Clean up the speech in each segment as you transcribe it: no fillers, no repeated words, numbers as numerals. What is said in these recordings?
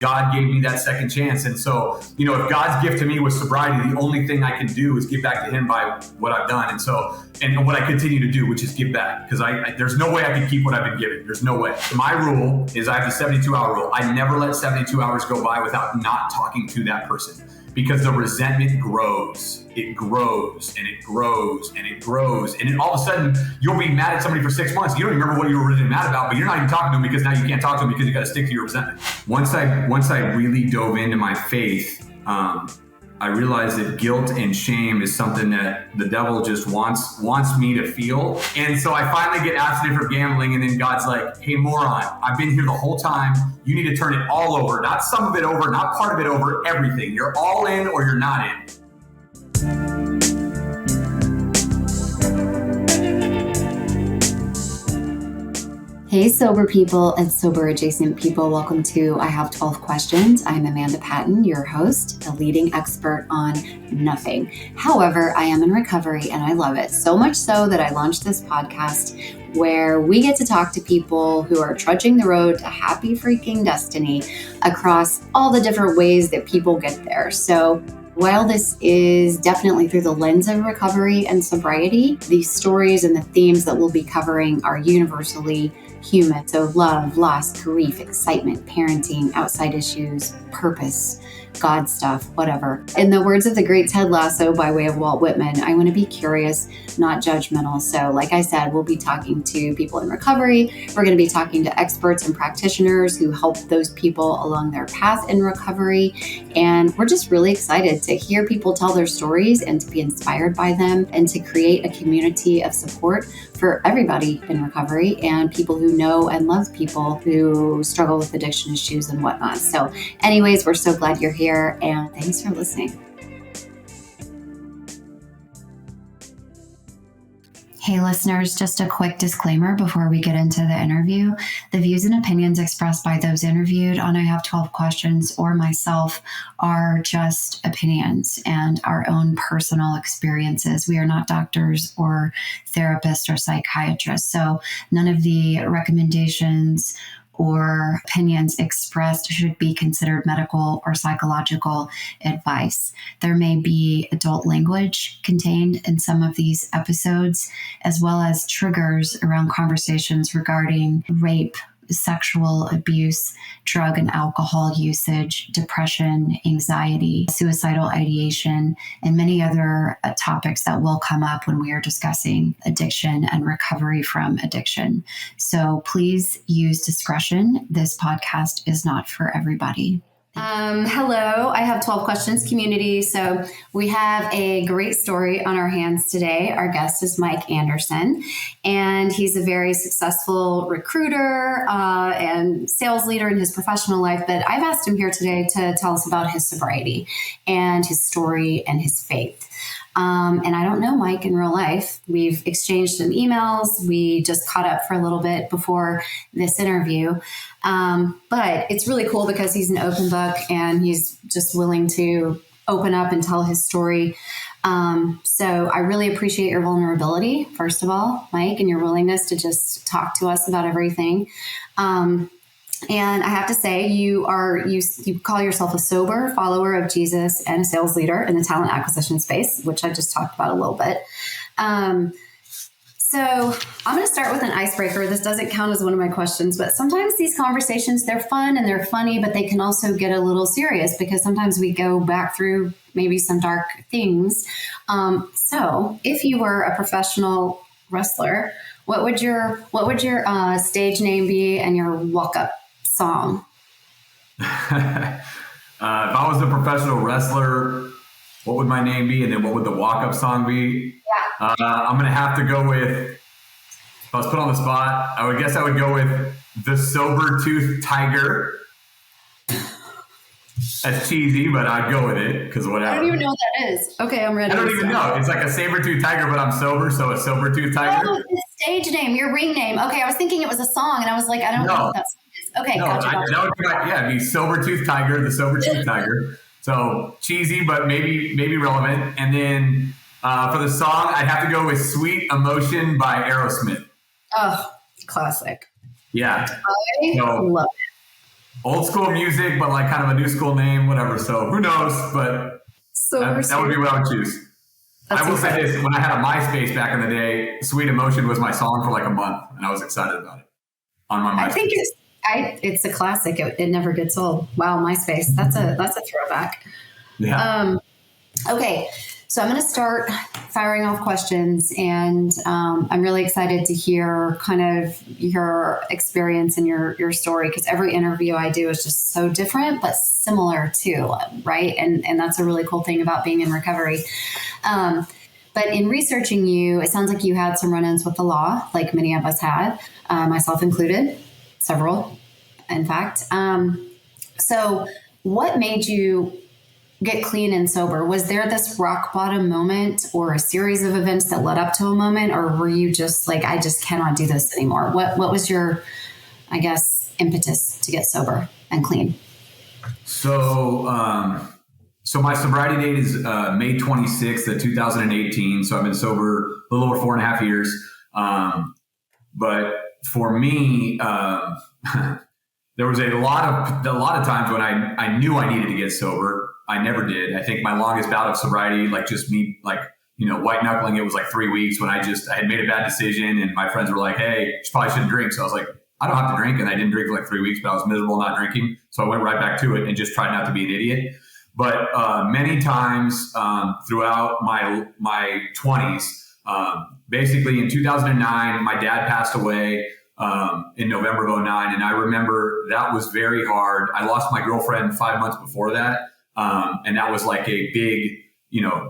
God gave me that second chance. And so, if God's gift to me was sobriety, the only thing I can do is give back to him by what I've done. And what I continue to do, which is give back, because there's no way I can keep what I've been given. There's no way. My rule is I have the 72-hour rule. I never let 72 hours go by without not talking to that person, because the resentment grows. It grows and it grows and it grows. And then all of a sudden, you'll be mad at somebody for 6 months. You don't even remember what you were originally mad about, but you're not even talking to them because now you can't talk to them because you got to stick to your resentment. Once I really dove into my faith, I realized that guilt and shame is something that the devil just wants me to feel. And so I finally get asked for gambling, and then God's like, hey, moron, I've been here the whole time. You need to turn it all over, not some of it over, not part of it over, everything. You're all in or you're not in. Hey, sober people and sober adjacent people. Welcome to I Have 12 Questions. I'm Amanda Patton, your host, a leading expert on nothing. However, I am in recovery and I love it so much so that I launched this podcast where we get to talk to people who are trudging the road to happy freaking destiny across all the different ways that people get there. So while this is definitely through the lens of recovery and sobriety, these stories and the themes that we'll be covering are universally human. So love, loss, grief, excitement, parenting, outside issues, purpose, God stuff, whatever. In the words of the great Ted Lasso by way of Walt Whitman, I want to be curious, not judgmental. So like I said, we'll be talking to people in recovery. We're going to be talking to experts and practitioners who help those people along their path in recovery. And we're just really excited to hear people tell their stories and to be inspired by them and to create a community of support for everybody in recovery and people who know and love people who struggle with addiction issues and whatnot. So anyways, we're so glad you're here and thanks for listening. Hey listeners, just a quick disclaimer before we get into the interview. The views and opinions expressed by those interviewed on I Have 12 Questions or myself are just opinions and our own personal experiences. We are not doctors or therapists or psychiatrists. So none of the recommendations or opinions expressed should be considered medical or psychological advice. There may be adult language contained in some of these episodes, as well as triggers around conversations regarding rape, sexual abuse, drug and alcohol usage, depression, anxiety, suicidal ideation, and many other topics that will come up when we are discussing addiction and recovery from addiction. So please use discretion. This podcast is not for everybody. Hello, I Have 12 Questions community. So we have a great story on our hands today. Our guest is Mike Anderson, and he's a very successful recruiter and sales leader in his professional life. But I've asked him here today to tell us about his sobriety and his story and his faith. And I don't know Mike in real life. We've exchanged some emails. We just caught up for a little bit before this interview. But it's really cool because he's an open book and he's just willing to open up and tell his story. So I really appreciate your vulnerability, first of all, Mike, and your willingness to just talk to us about everything. And I have to say, you call yourself a sober follower of Jesus and a sales leader in the talent acquisition space, which I just talked about a little bit. So I'm going to start with an icebreaker. This doesn't count as one of my questions, but sometimes these conversations, they're fun and they're funny, but they can also get a little serious because sometimes we go back through maybe some dark things. So if you were a professional wrestler, what would your stage name be and your walk-up song? If I was a professional wrestler, what would my name be? And then what would the walk-up song be? Yeah. I'm going to have to go with, if I was put on the spot, I would go with The Sober Tooth Tiger. That's cheesy, but I'd go with it because whatever. I don't even know what that is. Okay, I'm ready. I don't even know. It's like a saber-tooth tiger, but I'm sober, so a sober-tooth tiger. Oh, the stage name, your ring name. Okay, I was thinking it was a song, and I was like, I don't know what that song is. Okay, no, gotcha. That would be it'd be Sober-Tooth Tiger, The Sober-Tooth Tiger. So cheesy, but maybe relevant. And then for the song, I'd have to go with Sweet Emotion by Aerosmith. Oh, classic. Yeah. I love it. Old school music, but like kind of a new school name, whatever. So who knows? But that would be what I would choose. I will say this: when I had a MySpace back in the day, "Sweet Emotion" was my song for like a month, and I was excited about it on my MySpace. I think it's a classic. It never gets old. Wow, MySpace. That's a throwback. Yeah. Okay, so I'm going to start firing off questions, and I'm really excited to hear kind of your experience and your story, because every interview I do is just so different, but similar too, right? And that's a really cool thing about being in recovery. But in researching you, it sounds like you had some run-ins with the law, like many of us had, myself included, several, in fact. So what made you get clean and sober? Was there this rock bottom moment or a series of events that led up to a moment, or were you just like, I just cannot do this anymore? What was your, I guess, impetus to get sober and clean? So my sobriety date is May 26th of 2018. So I've been sober a little over 4.5 years. But for me, there was a lot of times when I knew I needed to get sober. I never did. I think my longest bout of sobriety, like just me, like, white knuckling, it was like 3 weeks when I had made a bad decision, and my friends were like, "Hey, you probably shouldn't drink." So I was like, I don't have to drink. And I didn't drink for like 3 weeks, but I was miserable not drinking. So I went right back to it and just tried not to be an idiot. But many times throughout my 20s, basically in 2009, my dad passed away in November of 2009. And I remember that was very hard. I lost my girlfriend 5 months before that. And that was like a big,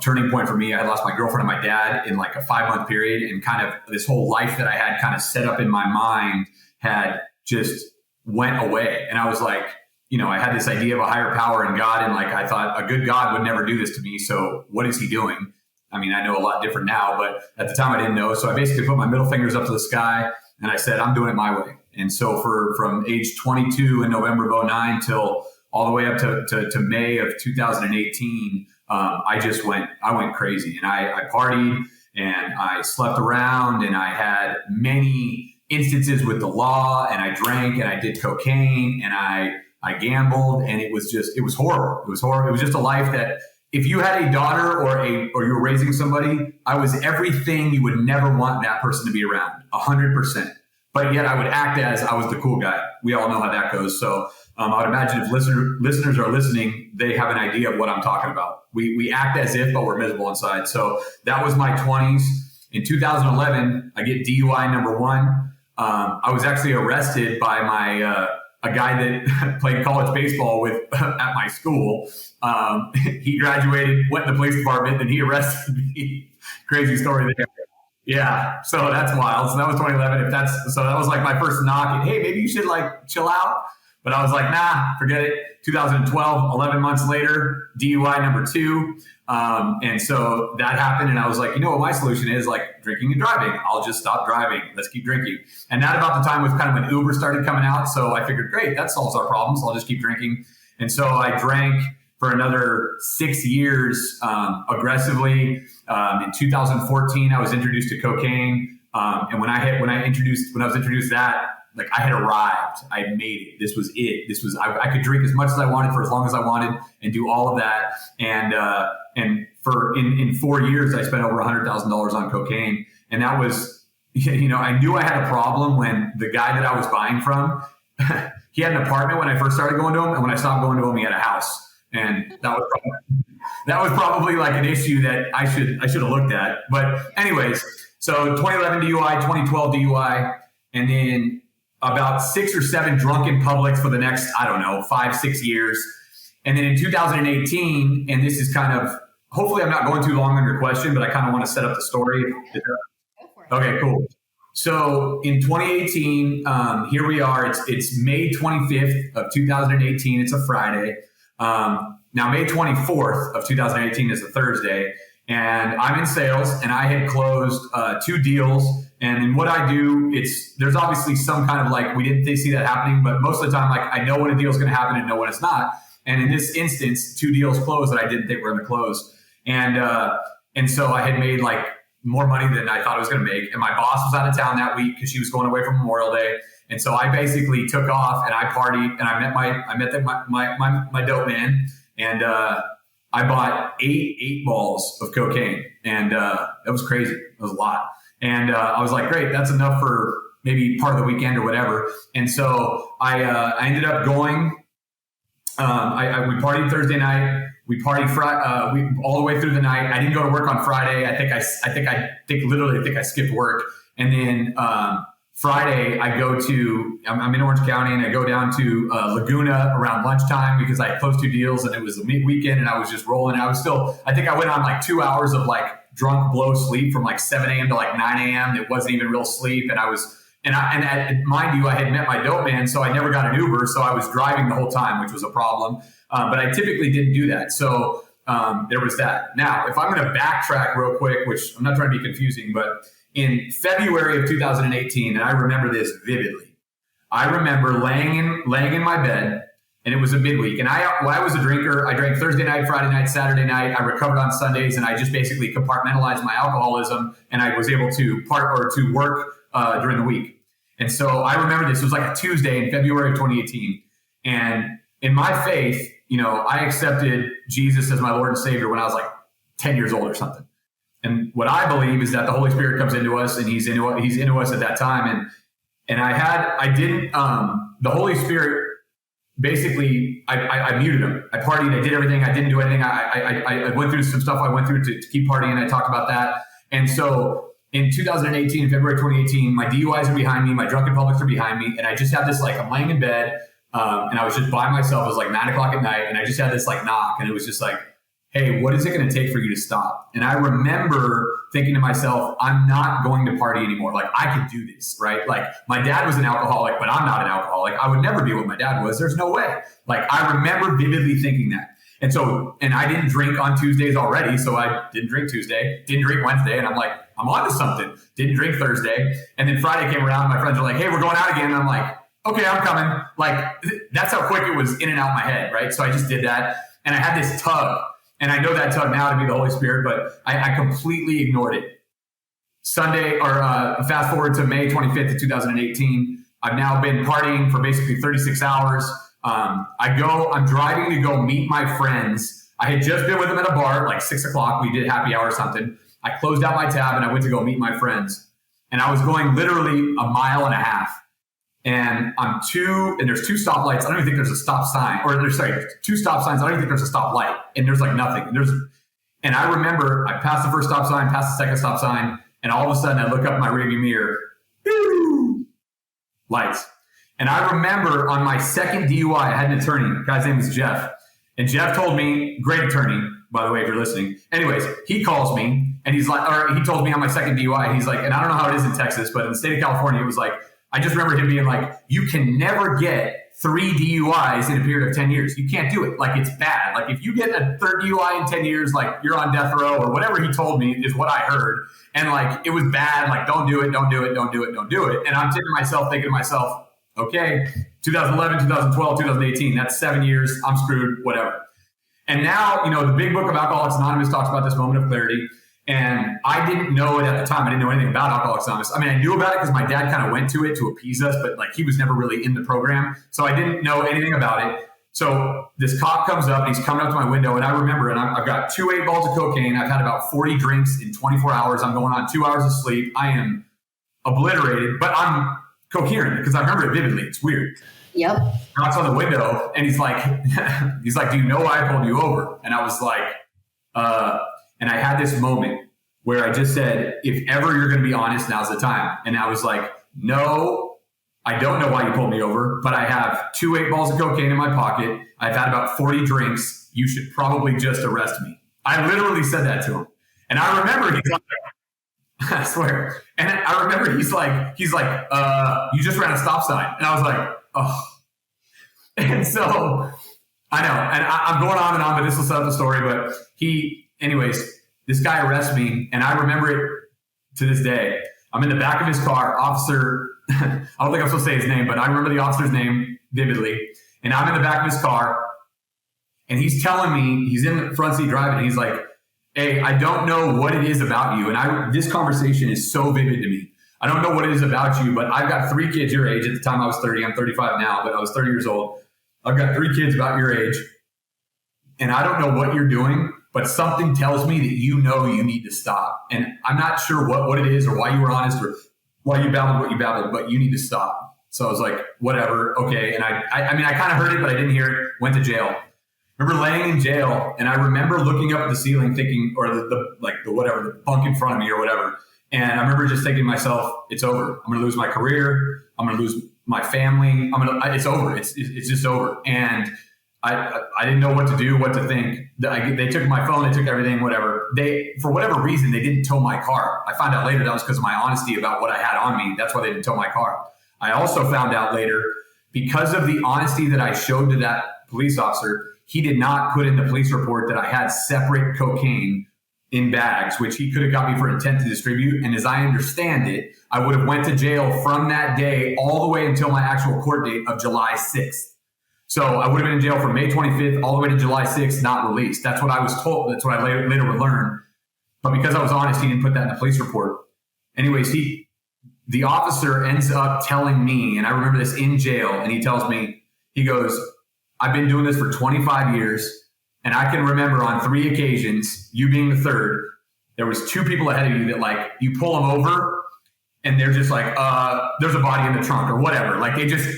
turning point for me. I lost my girlfriend and my dad in like a 5-month period, and kind of this whole life that I had kind of set up in my mind had just went away. And I was like, I had this idea of a higher power in God, and like, I thought a good God would never do this to me. So what is he doing? I mean, I know a lot different now, but at the time I didn't know. So I basically put my middle fingers up to the sky and I said, I'm doing it my way. And so from age 22 in November of 2009 till all the way up to May of 2018, I went crazy, and I partied and I slept around, and I had many instances with the law, and I drank and I did cocaine and I gambled, and it was horrible. It was horrible. It was just a life that if you had a daughter or you were raising somebody, I was everything you would never want that person to be around, 100%. But yet I would act as I was the cool guy. We all know how that goes. So I would imagine if listeners are listening, they have an idea of what I'm talking about. We act as if, but we're miserable inside. So that was my 20s. In 2011, I get DUI number 1. I was actually arrested by a guy that played college baseball with at my school. He graduated, went in the police department, and he arrested me. Crazy story there. Yeah, so that's wild. So that was 2011. So that was like my first knock. Hey, maybe you should like chill out. But I was like, nah, forget it. 2012, 11 months later, DUI number 2. And so that happened. And I was like, what my solution is? Like drinking and driving. I'll just stop driving. Let's keep drinking. And that about the time was kind of when Uber started coming out. So I figured, great, that solves our problems. I'll just keep drinking. And so I drank for another 6 years aggressively. In 2014, I was introduced to cocaine. And when I was introduced that, like I had arrived, I had made it. This was it. I could drink as much as I wanted for as long as I wanted and do all of that. And for in 4 years, I spent over $100,000 on cocaine. And that was, I knew I had a problem when the guy that I was buying from, he had an apartment when I first started going to him. And when I stopped going to him, he had a house. And that was probably like an issue that I should have looked at. But anyways, so 2011 DUI, 2012 DUI, and then about 6 or 7 drunken publics for the next, 5-6 years. And then in 2018, and this is kind of, hopefully I'm not going too long on your question, but I kind of want to set up the story. Okay, cool. So in 2018, here we are. It's May 25th of 2018. It's a Friday. Now May 24th of 2018 is a Thursday, and I'm in sales, and I had closed 2 deals. And in what I do, there's obviously some kind of like, we didn't see that happening, but most of the time, like I know when a deal is going to happen and know when it's not. And in this instance, 2 deals closed that I didn't think were going to close. And so I had made like more money than I thought I was going to make. And my boss was out of town that week because she was going away for Memorial Day. And so I basically took off and I partied and I met my dope man, and I bought eight balls of cocaine, and it was crazy. It was a lot. And I was like, great, that's enough for maybe part of the weekend or whatever. And so I ended up going. We partied Thursday night. We partied all the way through the night. I didn't go to work on Friday. I think I skipped work. And then Friday, I'm in Orange County, and I go down to Laguna around lunchtime because I closed 2 deals, and it was a weekend, and I was just rolling. I think I went on like 2 hours of like drunk blow sleep from like 7 a.m. to like 9 a.m. It wasn't even real sleep. And mind you, I had met my dope man, so I never got an Uber. So I was driving the whole time, which was a problem. But I typically didn't do that. So there was that. Now, if I'm going to backtrack real quick, which I'm not trying to be confusing, but in February of 2018, and I remember this vividly, I remember laying in my bed, and it was a midweek. And I was a drinker. I drank Thursday night, Friday night, Saturday night. I recovered on Sundays, and I just basically compartmentalized my alcoholism, and I was able to work during the week. And so I remember this. It was like a Tuesday in February of 2018. And in my faith, I accepted Jesus as my Lord and Savior when I was like 10 years old or something. And what I believe is that the Holy Spirit comes into us, and he's into us at that time. And the Holy Spirit, basically, I muted him. I partied. I did everything. I didn't do anything. I went through some stuff I went through to keep partying. I talked about that. And so in 2018, February 2018, my DUIs are behind me. My drunken publics are behind me. And I just had this, like, I'm laying in bed, and I was just by myself. It was like 9 o'clock at night. And I just had this like knock, and it was just like, hey, what is it going to take for you to stop? And I remember thinking to myself, I'm not going to party anymore. Like, I could do this, right? Like, my dad was an alcoholic, but I'm not an alcoholic. I would never be what my dad was. There's no way. Like, I remember vividly thinking that. And I didn't drink on Tuesdays already. So I didn't drink Tuesday, didn't drink Wednesday. And I'm like, I'm on to something. Didn't drink Thursday. And then Friday came around, and my friends were like, hey, we're going out again. And I'm like, okay, I'm coming. Like, that's how quick it was in and out my head, right? So I just did that. And I had this tug. And I know that tug now to be the Holy Spirit, but I completely ignored it. Sunday, or fast forward to May 25th of 2018, I've now been partying for basically 36 hours. I'm driving to go meet my friends. I had just been with them at a bar at like 6 o'clock. We did happy hour or something. I closed out my tab, and I went to go meet my friends. And I was going literally a mile and a half. And there's 2 stoplights. I don't even think there's a stop sign, or there's 2 stop signs. I don't even think there's a stop light, and there's like nothing. And I remember I passed the first stop sign, passed the second stop sign, and all of a sudden I look up my rearview mirror, lights. And I remember on my second DUI, I had an attorney. The guy's name was Jeff, and Jeff told me, great attorney, by the way, if you're listening. Anyways, he calls me, and he told me on my second DUI, he's like, and I don't know how it is in Texas, but in the state of California, it was like, I just remember him being like, you can never get 3 DUIs in a period of 10 years. You can't do it. Like, it's bad. Like, if you get a 3rd DUI in 10 years, like, you're on death row, or whatever he told me is what I heard. And like, it was bad. Like, don't do it, don't do it, don't do it, don't do it. And I'm thinking to myself, okay, 2011, 2012, 2018, that's 7 years. I'm screwed, whatever. And now, the big book of Alcoholics Anonymous talks about this moment of clarity. And I didn't know it at the time. I didn't know anything about Alcoholics Anonymous. I mean, I knew about it because my dad kind of went to it to appease us, but like, he was never really in the program. So I didn't know anything about it. So this cop comes up, and he's coming up to my window, and I remember, and I've got 2 8 balls of cocaine. I've had about 40 drinks in 24 hours. I'm going on 2 hours of sleep. I am obliterated, but I'm coherent because I remember it vividly. It's weird. Yep. Knocks on the window, and he's like, do you know why I pulled you over? And I was like, and I had this moment where I just said, if ever you're going to be honest, now's the time. And I was like, no, I don't know why you pulled me over, but I have 2 8 balls of cocaine in my pocket. I've had about 40 drinks. You should probably just arrest me. I literally said that to him. And I remember he's like, I swear. And I remember he's like, you just ran a stop sign. And I was like, oh. And so I know, and I'm going on and on, but this will set up the story. But anyways, this guy arrests me, and I remember it to this day. I'm in the back of his car, officer, I don't think I'm supposed to say his name, but I remember the officer's name vividly. And I'm in the back of his car, and he's telling me, he's in the front seat driving, and he's like, hey, I don't know what it is about you. And this conversation is so vivid to me. I don't know what it is about you, but I've got 3 kids your age. At the time I was 30, I'm 35 now, but I was 30 years old. I've got 3 kids about your age, and I don't know what you're doing, but something tells me that you know you need to stop. And I'm not sure what it is or why you were honest or why you babbled what you babbled, but you need to stop. So I was like, whatever, okay. And I mean, I kind of heard it, but I didn't hear it. Went to jail. Remember laying in jail, and I remember looking up at the ceiling thinking, or the bunk in front of me or whatever. And I remember just thinking to myself, it's over. I'm going to lose my career. I'm going to lose my family. It's over. It's just over. And I didn't know what to do, what to think. They took my phone, they took everything, whatever. For whatever reason, they didn't tow my car. I found out later that was because of my honesty about what I had on me. That's why they didn't tow my car. I also found out later, because of the honesty that I showed to that police officer, he did not put in the police report that I had separate cocaine in bags, which he could have got me for intent to distribute. And as I understand it, I would have went to jail from that day all the way until my actual court date of July 6th. So I would have been in jail from May 25th all the way to July 6th, not released. That's what I was told. That's what I later would learn. But because I was honest, he didn't put that in the police report. Anyways, the officer ends up telling me, and I remember this in jail, and he tells me, he goes, I've been doing this for 25 years, and I can remember on 3 occasions, you being the third, there was 2 people ahead of you that, like, you pull them over, and they're just like, there's a body in the trunk or whatever. Like, they just,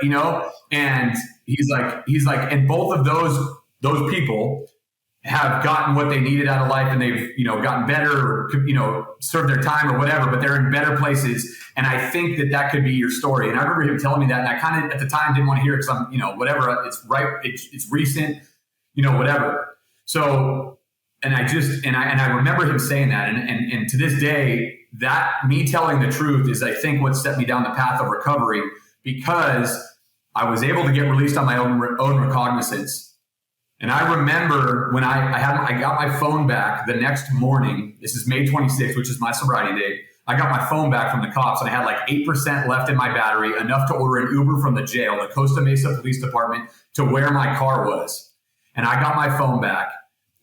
you know? And he's like, and both of those people have gotten what they needed out of life, and they've, you know, gotten better or, you know, served their time or whatever, but they're in better places. And I think that could be your story. And I remember him telling me that, and I kind of at the time didn't want to hear it because I'm, you know, whatever, it's right. It's recent, you know, whatever. So, and I remember him saying that. And to this day, that me telling the truth is, I think, what set me down the path of recovery, because I was able to get released on my own recognizance. And I remember when I got my phone back the next morning. This is May 26th, which is my sobriety date. I got my phone back from the cops, and I had like 8% left in my battery, enough to order an Uber from the jail, the Costa Mesa Police Department, to where my car was. And I got my phone back,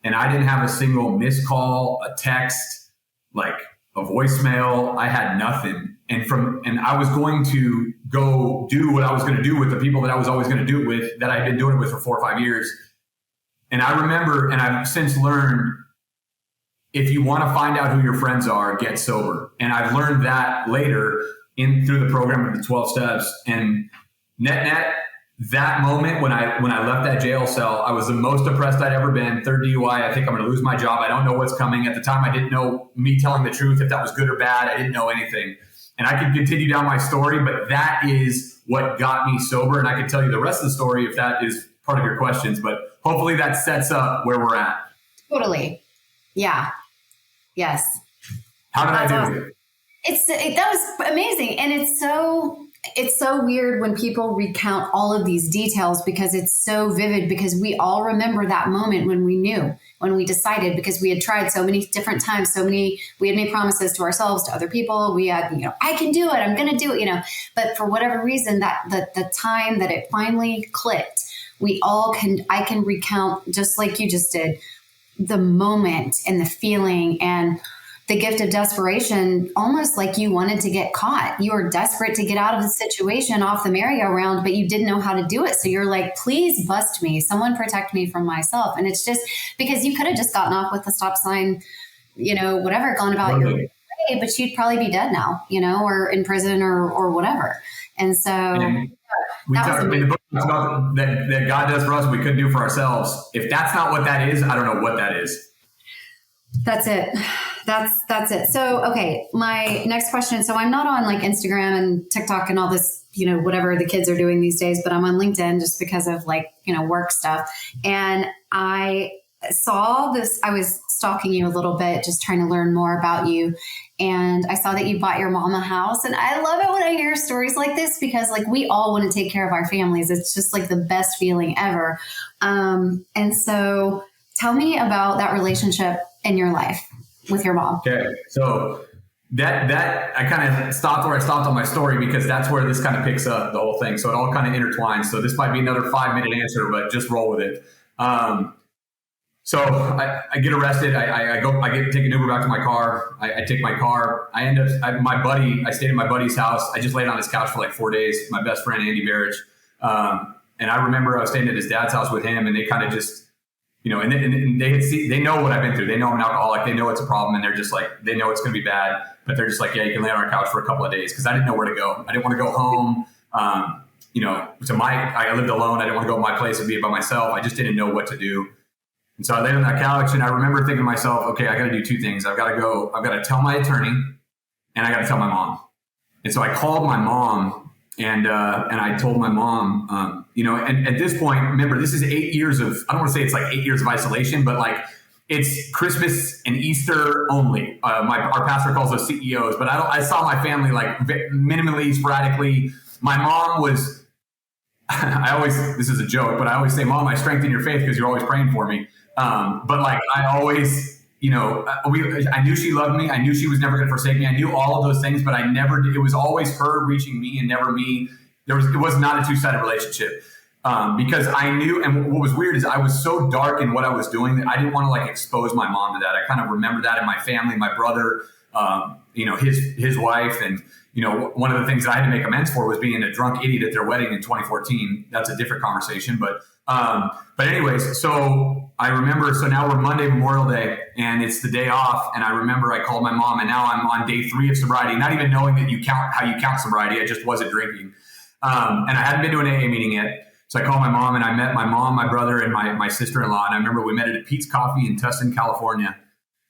and I didn't have a single missed call, a text, like a voicemail. I had nothing. And I was going to go do what I was going to do with the people that I was always going to do it with, that I'd been doing it with for 4 or 5 years. And I remember, and I've since learned, if you want to find out who your friends are, get sober. And I've learned that later through the program of the 12 steps. And net, that moment when I left that jail cell, I was the most depressed I'd ever been. 3rd DUI. I think I'm going to lose my job. I don't know what's coming. At the time, I didn't know, me telling the truth, if that was good or bad. I didn't know anything. And I could continue down my story, but that is what got me sober. And I could tell you the rest of the story if that is part of your questions, but hopefully that sets up where we're at. Totally. Yeah. Yes. How did I do awesome. That was amazing. And it's so weird when people recount all of these details, because it's so vivid, because we all remember that moment when we knew, when we decided, because we had tried so many different times, we had made promises to ourselves, to other people. We had, you know, I can do it. I'm going to do it, you know, but for whatever reason, that the time that it finally clicked, I can recount, just like you just did, the moment and the feeling and the gift of desperation, almost like you wanted to get caught. You were desperate to get out of the situation, off the merry-go-round, but you didn't know how to do it. So you're like, please bust me. Someone protect me from myself. And it's just because you could have just gotten off with the stop sign, you know, whatever, gone about your way, but you'd probably be dead now, you know, or in prison or whatever. And so we talk in the book about that God does for us what we couldn't do for ourselves. If that's not what that is, I don't know what that is. That's it. That's it. So, okay, my next question. So I'm not on like Instagram and TikTok and all this, you know, whatever the kids are doing these days, but I'm on LinkedIn just because of like, you know, work stuff. And I saw this, I was stalking you a little bit, just trying to learn more about you. And I saw that you bought your mom a house. And I love it when I hear stories like this, because like we all want to take care of our families. It's just like the best feeling ever. And so tell me about that relationship in your life with your mom. Okay. So that I kind of stopped where I stopped on my story, because that's where this kind of picks up the whole thing. So it all kind of intertwines. So this might be another 5-minute answer, but just roll with it. So I get arrested. I take an Uber back to my car. I take my car. I stayed at my buddy's house. I just laid on his couch for like 4 days. My best friend, Andy Barrich. And I remember I was staying at his dad's house with him, and they kind of just, and they know what I've been through. They know I'm an alcoholic. They know it's a problem, and they're just like, they know it's going to be bad, but they're just like, yeah, you can lay on our couch for a couple of days. Cause I didn't know where to go. I didn't want to go home. I lived alone. I didn't want to go to my place and be by myself. I just didn't know what to do. And so I laid on that couch, and I remember thinking to myself, okay, I got to do two things. I've got to tell my attorney, and I got to tell my mom. And so I called my mom, and I told my mom, and at this point, remember, this is 8 years of, I don't want to say it's like 8 years of isolation, but like it's Christmas and Easter only. Our pastor calls us CEOs, but I saw my family like minimally, sporadically. My mom was, this is a joke, but I always say, Mom, I strengthen your faith because you're always praying for me. But like, I always, I knew she loved me. I knew she was never going to forsake me. I knew all of those things, but it was always her reaching me and never me. It was not a two-sided relationship. Because I knew, and what was weird is I was so dark in what I was doing that I didn't want to like expose my mom to that. I kind of remember that in my family, my brother, his wife, and, one of the things that I had to make amends for was being a drunk idiot at their wedding in 2014. That's a different conversation. But anyways, so I remember, so now we're Monday, Memorial Day, and it's the day off. And I remember I called my mom, and now I'm on day 3 of sobriety, not even knowing that how you count sobriety. I just wasn't drinking. And I hadn't been to an AA meeting yet. So I called my mom, and I met my mom, my brother, and my sister-in-law. And I remember we met at Pete's Coffee in Tustin, California.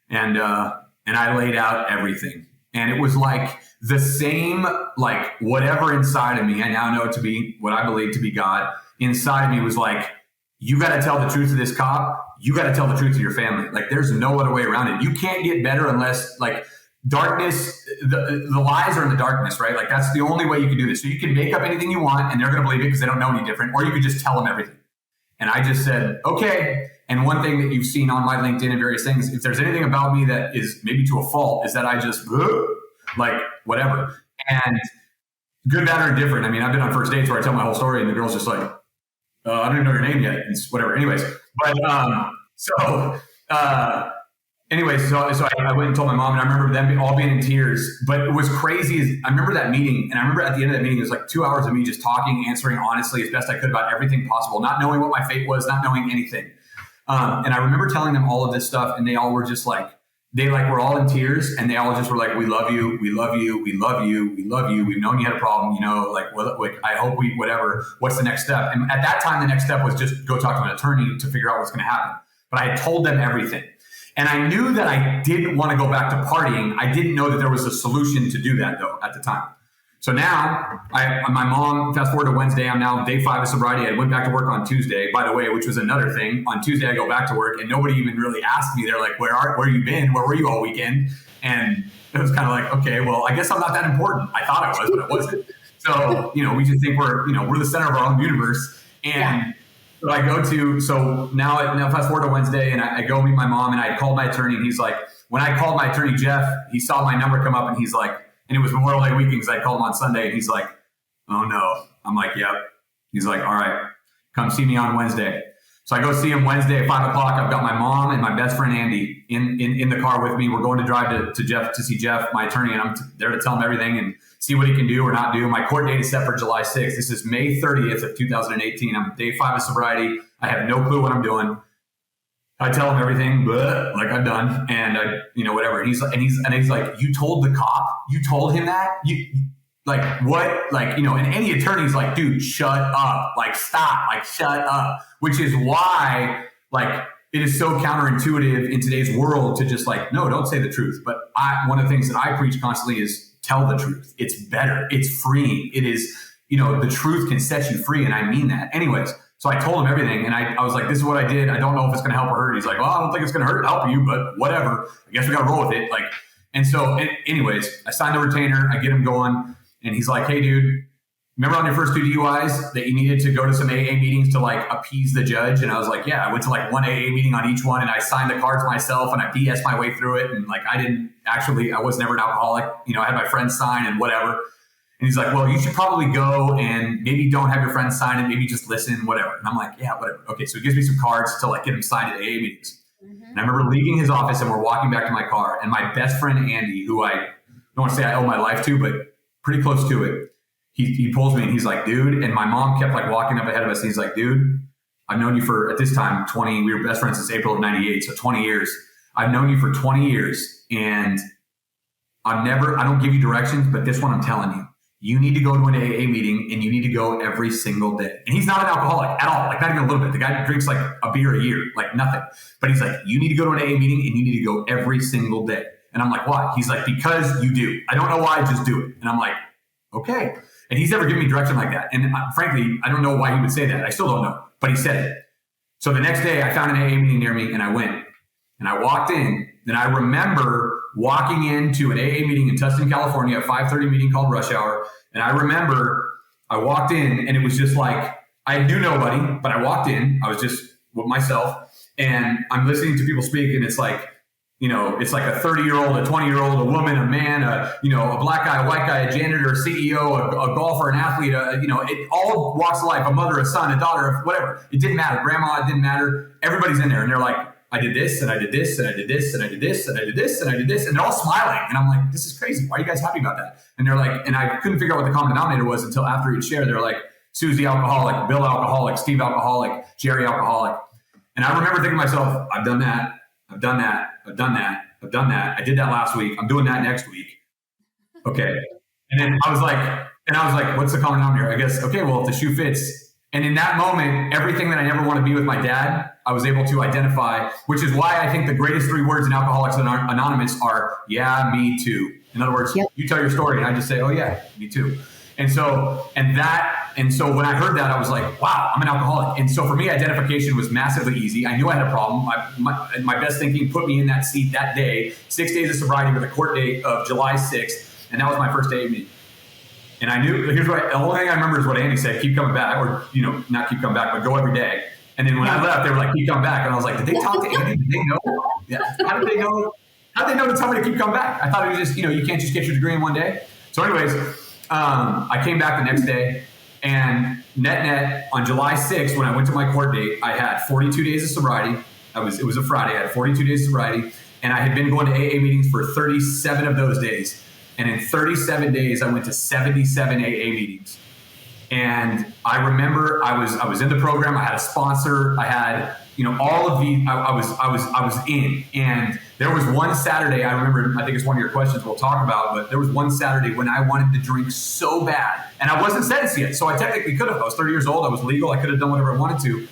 And I laid out everything. And it was like the same, like whatever inside of me, I now know to be what I believe to be God, inside of me was like, you got to tell the truth to this cop. You got to tell the truth to your family. Like there's no other way around it. You can't get better unless like darkness, the lies are in the darkness, right? Like that's the only way you can do this. So you can make up anything you want and they're going to believe it because they don't know any different, or you could just tell them everything. And I just said, okay. And one thing that you've seen on my LinkedIn and various things, if there's anything about me that is maybe to a fault, is that I just like whatever. And good, bad, or indifferent. I mean, I've been on first dates where I tell my whole story and the girl's just like, I don't even know your name yet. It's whatever. Anyways, but anyways, so I went and told my mom, and I remember them all being in tears. But it was crazy. Is I remember that meeting, and I remember at the end of that meeting, it was like 2 hours of me just talking, answering honestly as best I could about everything possible, not knowing what my fate was, not knowing anything. And I remember telling them all of this stuff, and they all were just like, were all in tears, and they all just were like, we love you, we love you, we love you, we love you. We've known you had a problem, I hope whatever, what's the next step? And at that time, the next step was just go talk to an attorney to figure out what's going to happen. But I had told them everything. And I knew that I didn't want to go back to partying. I didn't know that there was a solution to do that though at the time. So now my mom, fast forward to Wednesday, I'm now day 5 of sobriety. I went back to work on Tuesday, by the way, which was another thing. On Tuesday, I go back to work and nobody even really asked me. They're like, where you been? Where were you all weekend? And it was kind of like, okay, well, I guess I'm not that important. I thought I was, but I wasn't. So, we just think we're the center of our own universe. And so I go to, now fast forward to Wednesday, and I go meet my mom, and I called my attorney, and he's like, when I called my attorney, Jeff, he saw my number come up, and he's like, and it was Memorial Day weekend because I called him on Sunday, and he's like, oh no. I'm like, yep. He's like, all right, come see me on Wednesday. So I go see him Wednesday at 5 o'clock. I've got my mom and my best friend Andy in the car with me. We're going to drive to Jeff to see Jeff, my attorney, and I'm there to tell him everything and see what he can do or not do. My court date is set for July 6th. This is May 30th of 2018. I'm day 5 of sobriety. I have no clue what I'm doing. I tell him everything, like I've done, and whatever. And he's like, you told the cop? You told him that? You like what? Like, and any attorney's like, dude, shut up. Like, stop. Like, shut up. Which is why, like, it is so counterintuitive in today's world to just like, no, don't say the truth. But one of the things that I preach constantly is tell the truth. It's better. It's freeing. It is, the truth can set you free. And I mean that. Anyways. So I told him everything, and I was like, this is what I did. I don't know if it's going to help or hurt. He's like, well, I don't think it's going to help you, but whatever. I guess we got to roll with it. Like, and so anyways, I signed a retainer. I get him going, and he's like, hey, dude, remember on your first 2 DUIs that you needed to go to some AA meetings to like appease the judge? And I was like, yeah, I went to like one AA meeting on each one, and I signed the cards myself, and I BS my way through it. And like, I was never an alcoholic. I had my friends sign and whatever. And he's like, well, you should probably go and maybe don't have your friends sign it. Maybe just listen, whatever. And I'm like, yeah, whatever. Okay. So he gives me some cards to like get him signed at AA meetings. And I remember leaving his office and we're walking back to my car, and my best friend, Andy, who I don't want to say I owe my life to, but pretty close to it. He pulls me and he's like, dude, and my mom kept like walking up ahead of us. And he's like, dude, I've known you for, at this time, we were best friends since April of 98. So 20 years. I've known you for 20 years and I don't give you directions, but this one I'm telling you, you need to go to an AA meeting and you need to go every single day. And he's not an alcoholic at all, like not even a little bit. The guy drinks like a beer a year, like nothing. But he's like, you need to go to an AA meeting and you need to go every single day. And I'm like, why? He's like, because you do. I don't know why, just do it. And I'm like, okay. And he's never given me direction like that. And frankly, I don't know why he would say that. I still don't know, but he said it. So the next day I found an AA meeting near me and I went and I walked in. And I remember walking into an AA meeting in Tustin, California, a 5:30 meeting called Rush Hour. And I remember I walked in and it was just like, I knew nobody, but I walked in, I was just with myself and I'm listening to people speak and it's like, you know, it's like a 30-year-old, a 20-year-old, a woman, a man, a black guy, a white guy, a janitor, a CEO, a golfer, an athlete, it all walks of life, a mother, a son, a daughter, whatever. It didn't matter. Grandma, it didn't matter. Everybody's in there and they're like, I did this and I did this and I did this and I did this and I did this and I did this. And they're all smiling. And I'm like, this is crazy. Why are you guys happy about that? And they're like, and I couldn't figure out what the common denominator was until after he'd share. They're like, Susie alcoholic, Bill alcoholic, Steve alcoholic, Jerry alcoholic. And I remember thinking to myself, I've done that. I've done that. I've done that. I've done that. I did that last week. I'm doing that next week. Okay. And then I was like, what's the common denominator? I guess, okay, well, if the shoe fits. And in that moment, everything that I never want to be with my dad, I was able to identify, which is why I think the greatest 3 words in Alcoholics Anonymous are, yeah, me too. In other words, yep. You tell your story and I just say, oh yeah, me too. And so when I heard that, I was like, wow, I'm an alcoholic. And so for me, identification was massively easy. I knew I had a problem. My best thinking put me in that seat that day, 6 days of sobriety with a court date of July 6th. And that was my first AA meeting. And I knew, the only thing I remember is what Andy said, keep coming back, or, not keep coming back, but go every day. And then when I left, they were like, keep coming back. And I was like, did they talk to Andy? Did they know? Yeah. How did they know? How did they know to tell me to keep coming back? I thought it was just, you can't just get your degree in one day. So anyways, I came back the next day and net on July 6th, when I went to my court date, I had 42 days of sobriety. It was a Friday. I had 42 days of sobriety and I had been going to AA meetings for 37 of those days. And in 37 days, I went to 77 AA meetings. And I remember I was in the program. I had a sponsor. I had, all of these. I was in. And there was one Saturday. I remember. I think it's one of your questions we'll talk about. But there was one Saturday when I wanted to drink so bad, and I wasn't sentenced yet, so I technically could have. I was 30 years old. I was legal. I could have done whatever I wanted to,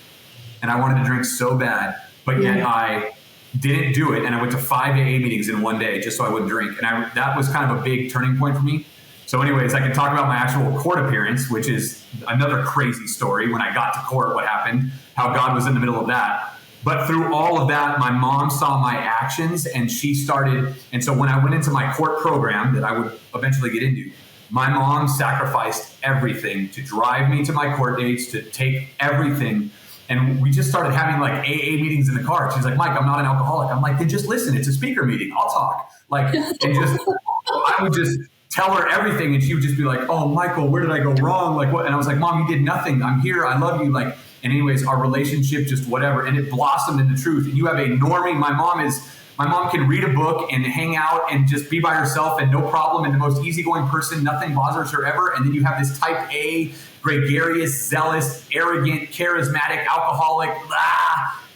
and I wanted to drink so bad, but yet I didn't do it. And I went to 5 AA meetings in one day just so I wouldn't drink. And that was kind of a big turning point for me. So anyways, I can talk about my actual court appearance, which is another crazy story. When I got to court, what happened, how God was in the middle of that. But through all of that, my mom saw my actions and she started. And so when I went into my court program that I would eventually get into, my mom sacrificed everything to drive me to my court dates, to take everything. And we just started having like AA meetings in the car. She's like, Mike, I'm not an alcoholic. I'm like, then just listen. It's a speaker meeting. I'll talk. I would just tell her everything. And she would just be like, oh, Michael, where did I go wrong? Like what? And I was like, Mom, you did nothing. I'm here. I love you. And anyways, our relationship, just whatever. And it blossomed into truth. And you have a normie. My mom can read a book and hang out and just be by herself and no problem. And the most easygoing person, nothing bothers her ever. And then you have this type A, gregarious, zealous, arrogant, charismatic, alcoholic,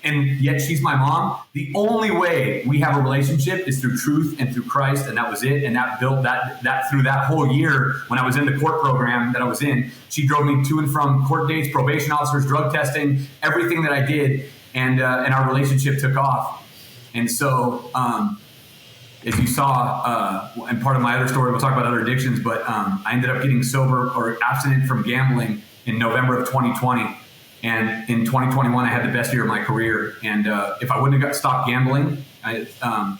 and yet she's my mom. The only way we have a relationship is through truth and through Christ, and that was it. And that built that through that whole year when I was in the court program that I was in. She drove me to and from court dates, probation officers, drug testing, everything that I did, and our relationship took off. And so, as you saw, and part of my other story, we'll talk about other addictions, but I ended up getting sober or abstinent from gambling in November of 2020. And in 2021, I had the best year of my career. And if I wouldn't have stopped gambling, I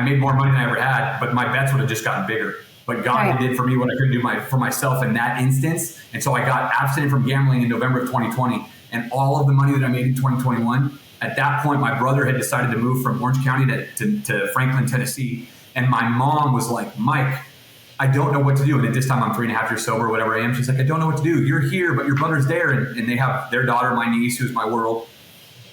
made more money than I ever had, but my bets would have just gotten bigger. But God did for me what I couldn't do for myself in that instance. And so I got abstinent from gambling in November of 2020. And all of the money that I made in 2021, at that point, my brother had decided to move from Orange County to Franklin, Tennessee. And my mom was like, Mike, I don't know what to do. And at this time, I'm 3.5 years sober, whatever I am. She's like, I don't know what to do. You're here, but your brother's there. And they have their daughter, my niece, who's my world.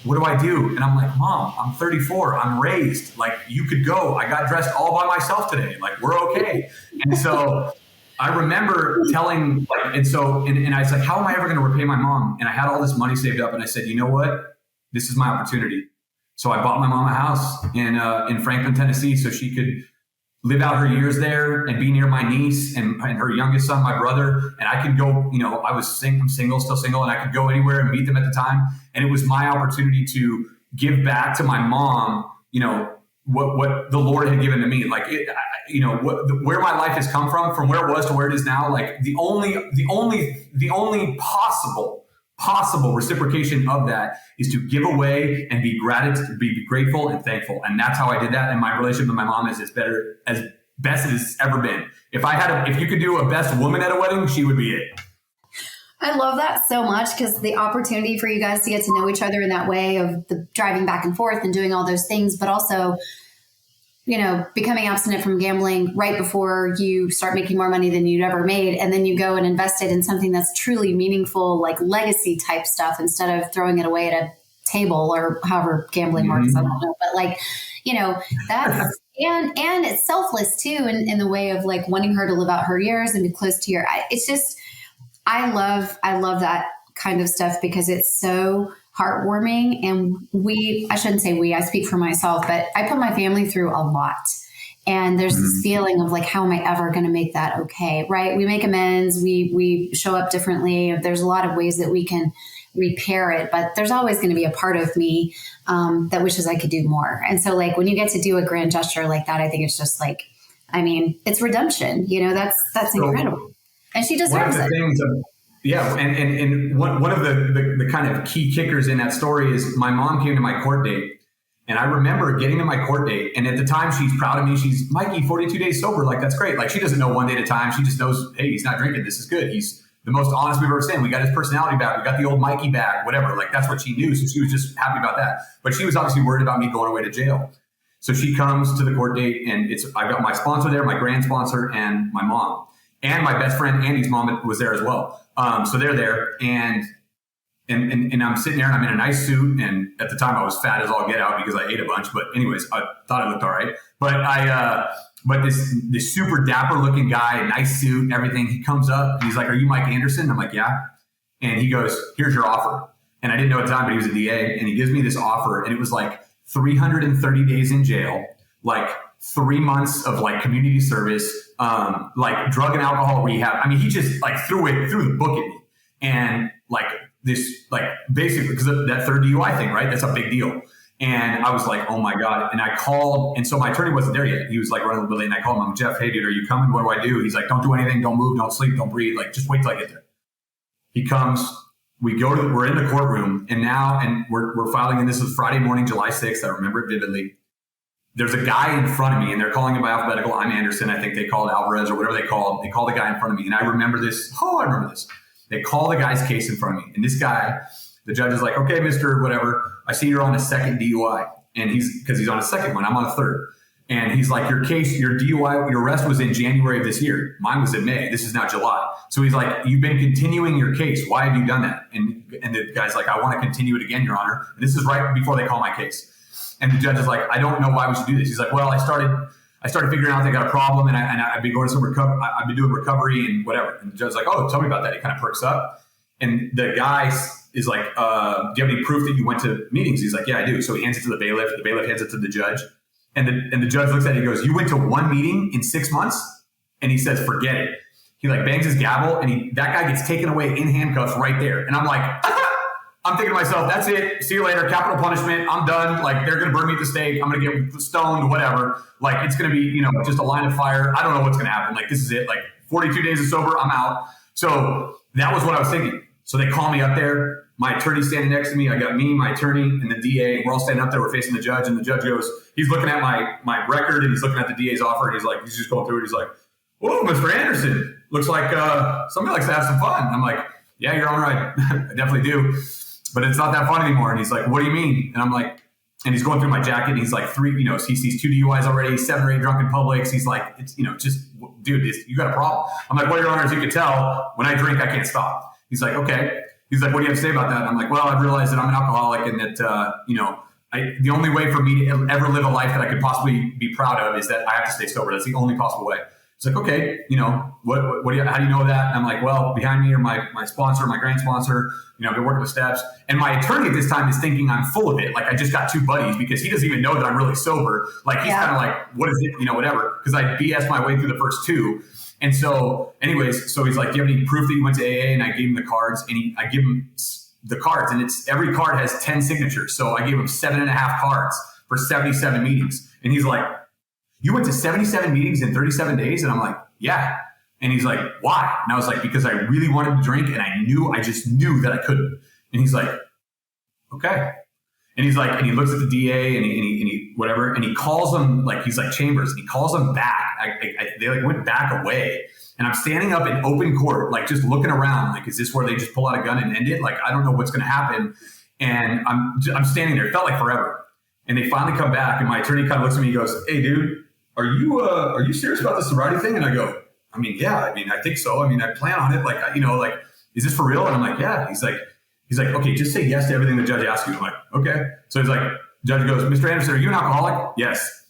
what do I do? And I'm like, Mom, I'm 34. I'm raised. Like, you could go. I got dressed all by myself today. Like, we're okay. And so I remember telling, like, and I was like, how am I ever going to repay my mom? And I had all this money saved up, and I said, you know what? This is my opportunity. So I bought my mom a house in Franklin, Tennessee, so she could live out her years there and be near my niece and her youngest son, my brother. And I could go, I'm single, still single, and I could go anywhere and meet them at the time. And it was my opportunity to give back to my mom, what the Lord had given to me. Like, where my life has come from where it was to where it is now. Like, the only possible reciprocation of that is to give away and be grateful and thankful. And that's how I did that. And my relationship with my mom is as best as it's ever been. If you could do a best woman at a wedding, she would be it. I love that so much, because the opportunity for you guys to get to know each other in that way of the driving back and forth and doing all those things, but also, becoming abstinent from gambling right before you start making more money than you'd ever made. And then you go and invest it in something that's truly meaningful, like legacy type stuff, instead of throwing it away at a table or however gambling works. I don't know. But that's, and it's selfless too, in the way of like wanting her to live out her years and be close to it's just, I love that kind of stuff, because it's so heartwarming. And I shouldn't say I speak for myself, but I put my family through a lot. And there's this feeling of like, how am I ever going to make that okay? Right. We make amends. We show up differently. There's a lot of ways that we can repair it, but there's always going to be a part of me that wishes I could do more. And so like, when you get to do a grand gesture like that, I think it's just like, it's redemption, that's incredible. And she deserves it. Yeah. And one of the kind of key kickers in that story is my mom came to my court date, and I remember getting to my court date. And at the time, she's proud of me. She's, Mikey, 42 days sober. Like, that's great. Like, she doesn't know one day at a time. She just knows, hey, he's not drinking. This is good. He's the most honest we've ever seen. We got his personality back. We got the old Mikey back, whatever. Like, that's what she knew. So she was just happy about that. But she was obviously worried about me going away to jail. So she comes to the court date, and I've got my sponsor there, my grand sponsor, and my mom. And my best friend Andy's mom was there as well. So they're there, and I'm sitting there, and I'm in a nice suit. And at the time, I was fat as all get out because I ate a bunch. But anyways, I thought I looked all right. But this super dapper looking guy, nice suit, everything. He comes up, and he's like, "Are you Mike Anderson?" I'm like, "Yeah." And he goes, "Here's your offer." And I didn't know at the time, but he was a DA, and he gives me this offer, and it was like 330 days in jail, like 3 months of like community service, like drug and alcohol rehab. I mean, he just like threw the book at me, and like this, like basically because of that third DUI thing, right? That's a big deal. And I was like, oh my God. And I called, and so my attorney wasn't there yet. He was like running a little bit late, and I called him. I'm Jeff, hey dude, are you coming? What do I do? He's like, don't do anything, don't move, don't sleep, don't breathe. Like, just wait till I get there. He comes, we're in the courtroom, and we're filing, and this is Friday morning, July 6th. I remember it vividly. There's a guy in front of me, and they're calling him by alphabetical. I'm Anderson. I think they called Alvarez or whatever they called. They call the guy in front of me. And I remember this. Oh, I remember this. They call the guy's case in front of me. And this guy, the judge is like, okay, Mr. Whatever, I see you're on a second DUI. And because he's on a second one, I'm on a third. And he's like, your DUI, your arrest was in January of this year. Mine was in May. This is now July. So he's like, you've been continuing your case. Why have you done that? And the guy's like, I want to continue it again, Your Honor. And this is right before they call my case. And the judge is like, I don't know why we should do this. He's like, well, I started figuring out they got a problem, and I've been going to some recovery. I've been doing recovery and whatever. And the judge's like, oh, tell me about that. He kind of perks up. And the guy is like, do you have any proof that you went to meetings? He's like, yeah, I do. So he hands it to the bailiff. The bailiff hands it to the judge. And the judge looks at it and he goes, you went to one meeting in 6 months? And he says, forget it. He like bangs his gavel, and that guy gets taken away in handcuffs right there. And I'm like, I'm thinking to myself, that's it. See you later. Capital punishment. I'm done. Like, they're going to burn me at the stake. I'm going to get stoned, whatever. Like, it's going to be, just a line of fire. I don't know what's going to happen. Like, this is it. Like, 42 days of sober, I'm out. So that was what I was thinking. So they call me up there. My attorney's standing next to me. I got me, my attorney, and the DA. We're all standing up there. We're facing the judge. And the judge goes, he's looking at my record, and he's looking at the DA's offer. And he's just going through it. He's like, whoa, Mr. Anderson. Looks like somebody likes to have some fun. I'm like, yeah, Your Honor, I definitely do. But it's not that fun anymore. And he's like, what do you mean? And I'm like, and he's going through my jacket, and he's like, he sees 2 DUIs already, 7 or 8 drunken publics. He's like, it's, just, dude, you got a problem. I'm like, well, Your Honor, as you can tell, when I drink, I can't stop. He's like, okay. He's like, what do you have to say about that? And I'm like, well, I've realized that I'm an alcoholic and that, the only way for me to ever live a life that I could possibly be proud of is that I have to stay sober. That's the only possible way. It's like, okay, what do you, how do you know that? And I'm like, well, behind me are my sponsor, my grant sponsor, I've been working the steps. And my attorney at this time is thinking I'm full of it. Like I just got two buddies because he doesn't even know that I'm really sober. Like he's kind of like, what is it? Whatever. Because I BS my way through the first two. And so anyways, so he's like, do you have any proof that you went to AA? And I gave him the cards and I give him the cards and every card has 10 signatures. So I gave him 7.5 cards for 77 meetings. And he's like, you went to 77 meetings in 37 days? And I'm like, yeah. And he's like, why? And I was like, because I really wanted to drink and I just knew that I couldn't. And he's like, okay. And he's like, and he looks at the DA and he whatever, and he calls them like, he's like Chambers, and he calls them back. They like went back away. And I'm standing up in open court, like just looking around, like, is this where they just pull out a gun and end it? Like, I don't know what's going to happen. And I'm standing there. It felt like forever. And they finally come back and my attorney kind of looks at me and goes, hey dude, are you serious about the sobriety thing? And I go, yeah, I think so. I plan on it. Like, is this for real? And I'm like, yeah. He's like, okay, just say yes to everything the judge asks you. I'm like, okay. So he's like, judge goes, Mr. Anderson, are you an alcoholic? Yes.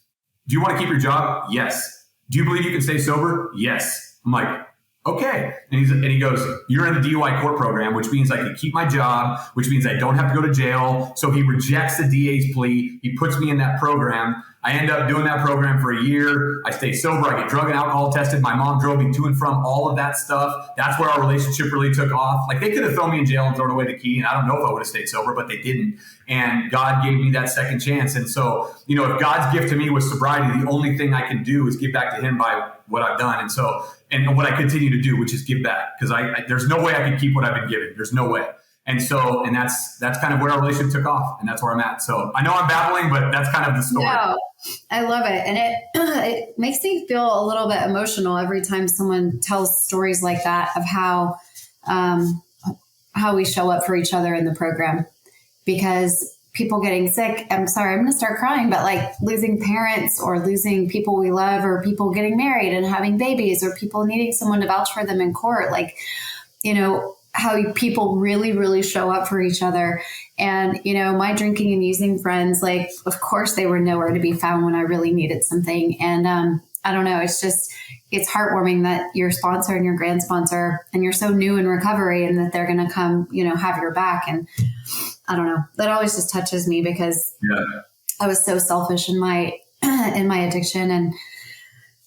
Do you want to keep your job? Yes. Do you believe you can stay sober? Yes. I'm like, okay. And he goes, you're in the DUI court program, which means I can keep my job, which means I don't have to go to jail. So he rejects the DA's plea. He puts me in that program. I end up doing that program for a year. I stay sober. I get drug and alcohol tested. My mom drove me to and from all of that stuff. That's where our relationship really took off. Like they could have thrown me in jail and thrown away the key. And I don't know if I would have stayed sober, but they didn't. And God gave me that second chance. And so, if God's gift to me was sobriety, the only thing I can do is give back to him by what I've done. And so, and what I continue to do, which is give back, because there's no way I can keep what I've been given. There's no way. And so, and that's kind of where our relationship took off, and that's where I'm at. So I know I'm babbling, but that's kind of the story. No, I love it. And it makes me feel a little bit emotional every time someone tells stories like that of how we show up for each other in the program, because people getting sick, I'm sorry, I'm going to start crying, but like losing parents or losing people we love, or people getting married and having babies, or people needing someone to vouch for them in court, like, how people really, really show up for each other. And, my drinking and using friends, like, of course they were nowhere to be found when I really needed something. And I don't know, it's heartwarming that your sponsor and your grand sponsor, and you're so new in recovery, and that they're going to come, have your back. And I don't know, that always just touches me, because I was so selfish in my addiction, and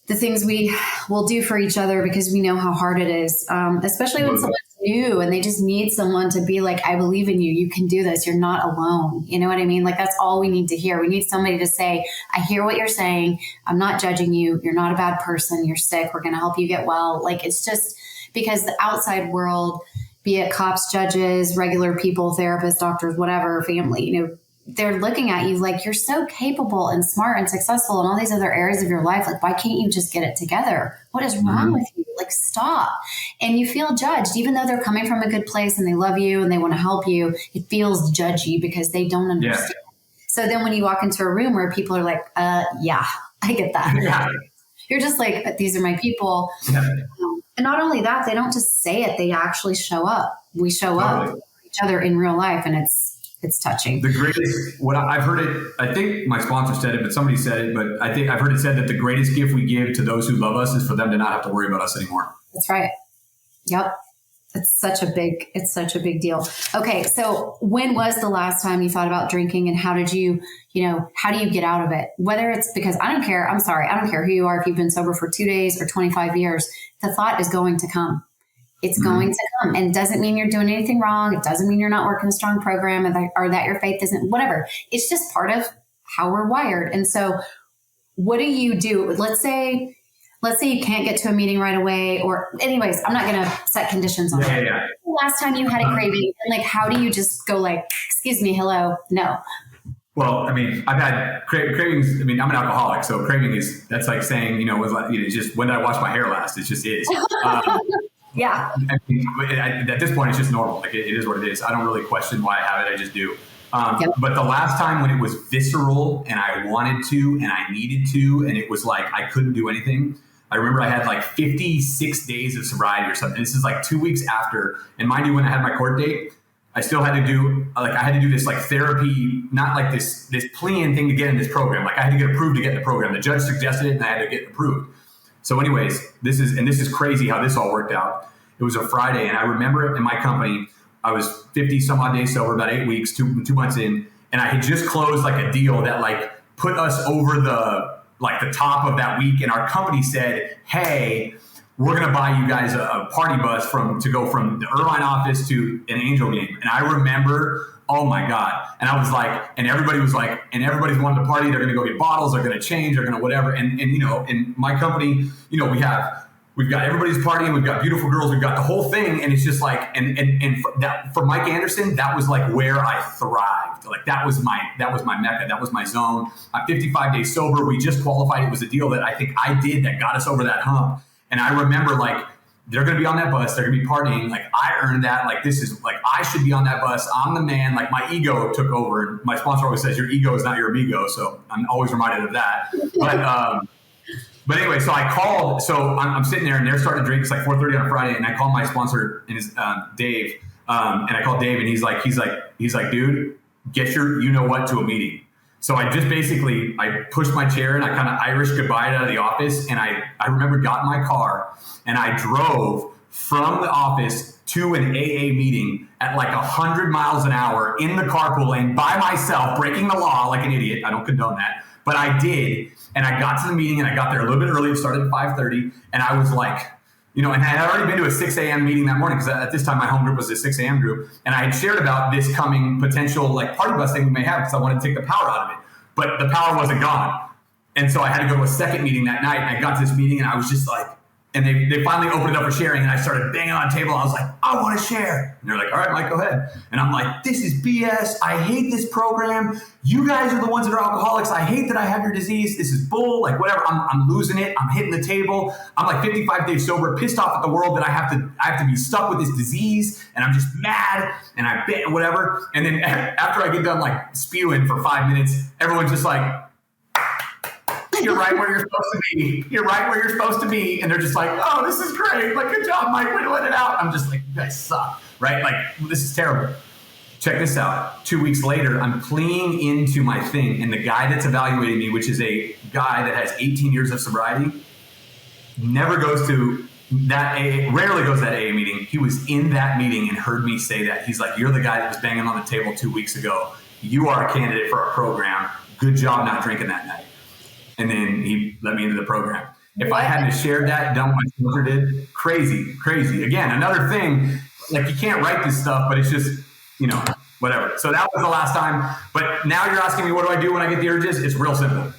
the things we will do for each other because we know how hard it is, especially when someone's new and they just need someone to be like, I believe in you. You can do this. You're not alone. You know what I mean? Like, that's all we need to hear. We need somebody to say, I hear what you're saying. I'm not judging you. You're not a bad person. You're sick. We're going to help you get well. Like, it's just because the outside world, be it cops, judges, regular people, therapists, doctors, whatever, family, they're looking at you like you're so capable and smart and successful in all these other areas of your life. Like, why can't you just get it together? What is wrong with you? Like, stop. And you feel judged, even though they're coming from a good place and they love you and they want to help you. It feels judgy because they don't understand. Yeah. So then when you walk into a room where people are like, yeah, I get that. Yeah. You're just like, these are my people. Yeah. And not only that, they don't just say it. They actually show up. We show up for each other in real life, and it's touching. The greatest, what I've heard it, I think my sponsor said it, but somebody said it, but I think I've heard it said that the greatest gift we give to those who love us is for them to not have to worry about us anymore. That's right. Yep. It's such a big deal. Okay. So when was the last time you thought about drinking, and how did you, how do you get out of it? Whether it's because I don't care who you are, if you've been sober for 2 days or 25 years, the thought is going to come. It's going to come, and it doesn't mean you're doing anything wrong. It doesn't mean you're not working a strong program, or that your faith isn't, whatever. It's just part of how we're wired. And so what do you do? Let's say you can't get to a meeting right away, or anyways, I'm not going to set conditions on it. Yeah. Last time you had a craving, and like, how do you just go like, excuse me, hello? No. Well, I've had cravings. I'm an alcoholic, so craving that's like saying, it's just, when did I wash my hair last? It just is. Yeah. At this point, it's just normal. Like, it is what it is. I don't really question why I have it. I just do. But the last time when it was visceral and I wanted to and I needed to, and it was like I couldn't do anything, I remember I had like 56 days of sobriety or something. This is like 2 weeks after. And mind you, when I had my court date, I still had to do, like, I had to do this like therapy, not like this plea-in thing to get in this program. Like I had to get approved to get in the program. The judge suggested it and I had to get approved. So anyways, this is crazy how this all worked out. It was a Friday and I remember in my company, I was 50 some odd days sober, about 8 weeks, two months in. And I had just closed like a deal that like put us over the top of that week. And our company said, hey, we're going to buy you guys a party bus to go from the Irvine office to an Angel game. And I remember, oh my God. And I was like, and everybody's wanting to party. They're going to go get bottles. They're going to change. They're going to whatever. And, you know, in my company, you know, we've got everybody's partying. We've got beautiful girls. We've got the whole thing. And it's just like, and for Mike Anderson, that was like where I thrived. Like that was my mecca. That was my zone. I'm 55 days sober. We just qualified. It was a deal that I think I did that got us over that hump. And I remember like, they're going to be on that bus. They're going to be partying. Like I earned that. Like this is like, I should be on that bus. I'm the man. Like my ego took over. My sponsor always says your ego is not your amigo. So I'm always reminded of that. But anyway, so I called. So I'm sitting there and they're starting to drink. It's like 4:30 on a Friday. And I call my sponsor and his Dave. And I called Dave and he's like, dude, get your, you know what, to a meeting. So I just basically, I pushed my chair and I kind of Irish goodbye out of the office. And I remember got in my car and I drove from the office to an AA meeting at like 100 miles an hour in the carpool lane by myself, breaking the law like an idiot. I don't condone that, but I did. And I got to the meeting and I got there a little bit early. It started at 5:30. And I was like, you know, and I had already been to a 6 a.m. meeting that morning because at this time my home group was a 6 a.m. group. And I had shared about this coming potential like party bus thing we may have because I wanted to take the power out of it. But the power wasn't gone. And so I had to go to a second meeting that night. And I got to this meeting and I was just like, and they finally opened it up for sharing and I started banging on the table. I was like, I want to share. And they're like, all right, Mike, go ahead. And I'm like, this is BS. I hate this program. You guys are the ones that are alcoholics. I hate that I have your disease. This is bull. Like whatever. I'm losing it. I'm hitting the table. I'm like 55 days sober, pissed off at the world that I have to be stuck with this disease. And I'm just mad and I bit whatever. And then after I get done like spewing for 5 minutes, everyone's just like, you're right where you're supposed to be. You're right where you're supposed to be. And they're just like, oh, this is great. Like, good job, Mike. Way to let it out. I'm just like, you guys suck, right? Like, this is terrible. Check this out. 2 weeks later, I'm pleading into my thing. And the guy that's evaluating me, which is a guy that has 18 years of sobriety, never goes to that AA, rarely goes to that AA meeting. He was in that meeting and heard me say that. He's like, you're the guy that was banging on the table 2 weeks ago. You are a candidate for our program. Good job not drinking that night. And then he let me into the program. If I hadn't shared that, done what my sponsor did, crazy. Again, another thing, like you can't write this stuff, but it's just, you know, whatever. So that was the last time. But now you're asking me, what do I do when I get the urges? It's real simple.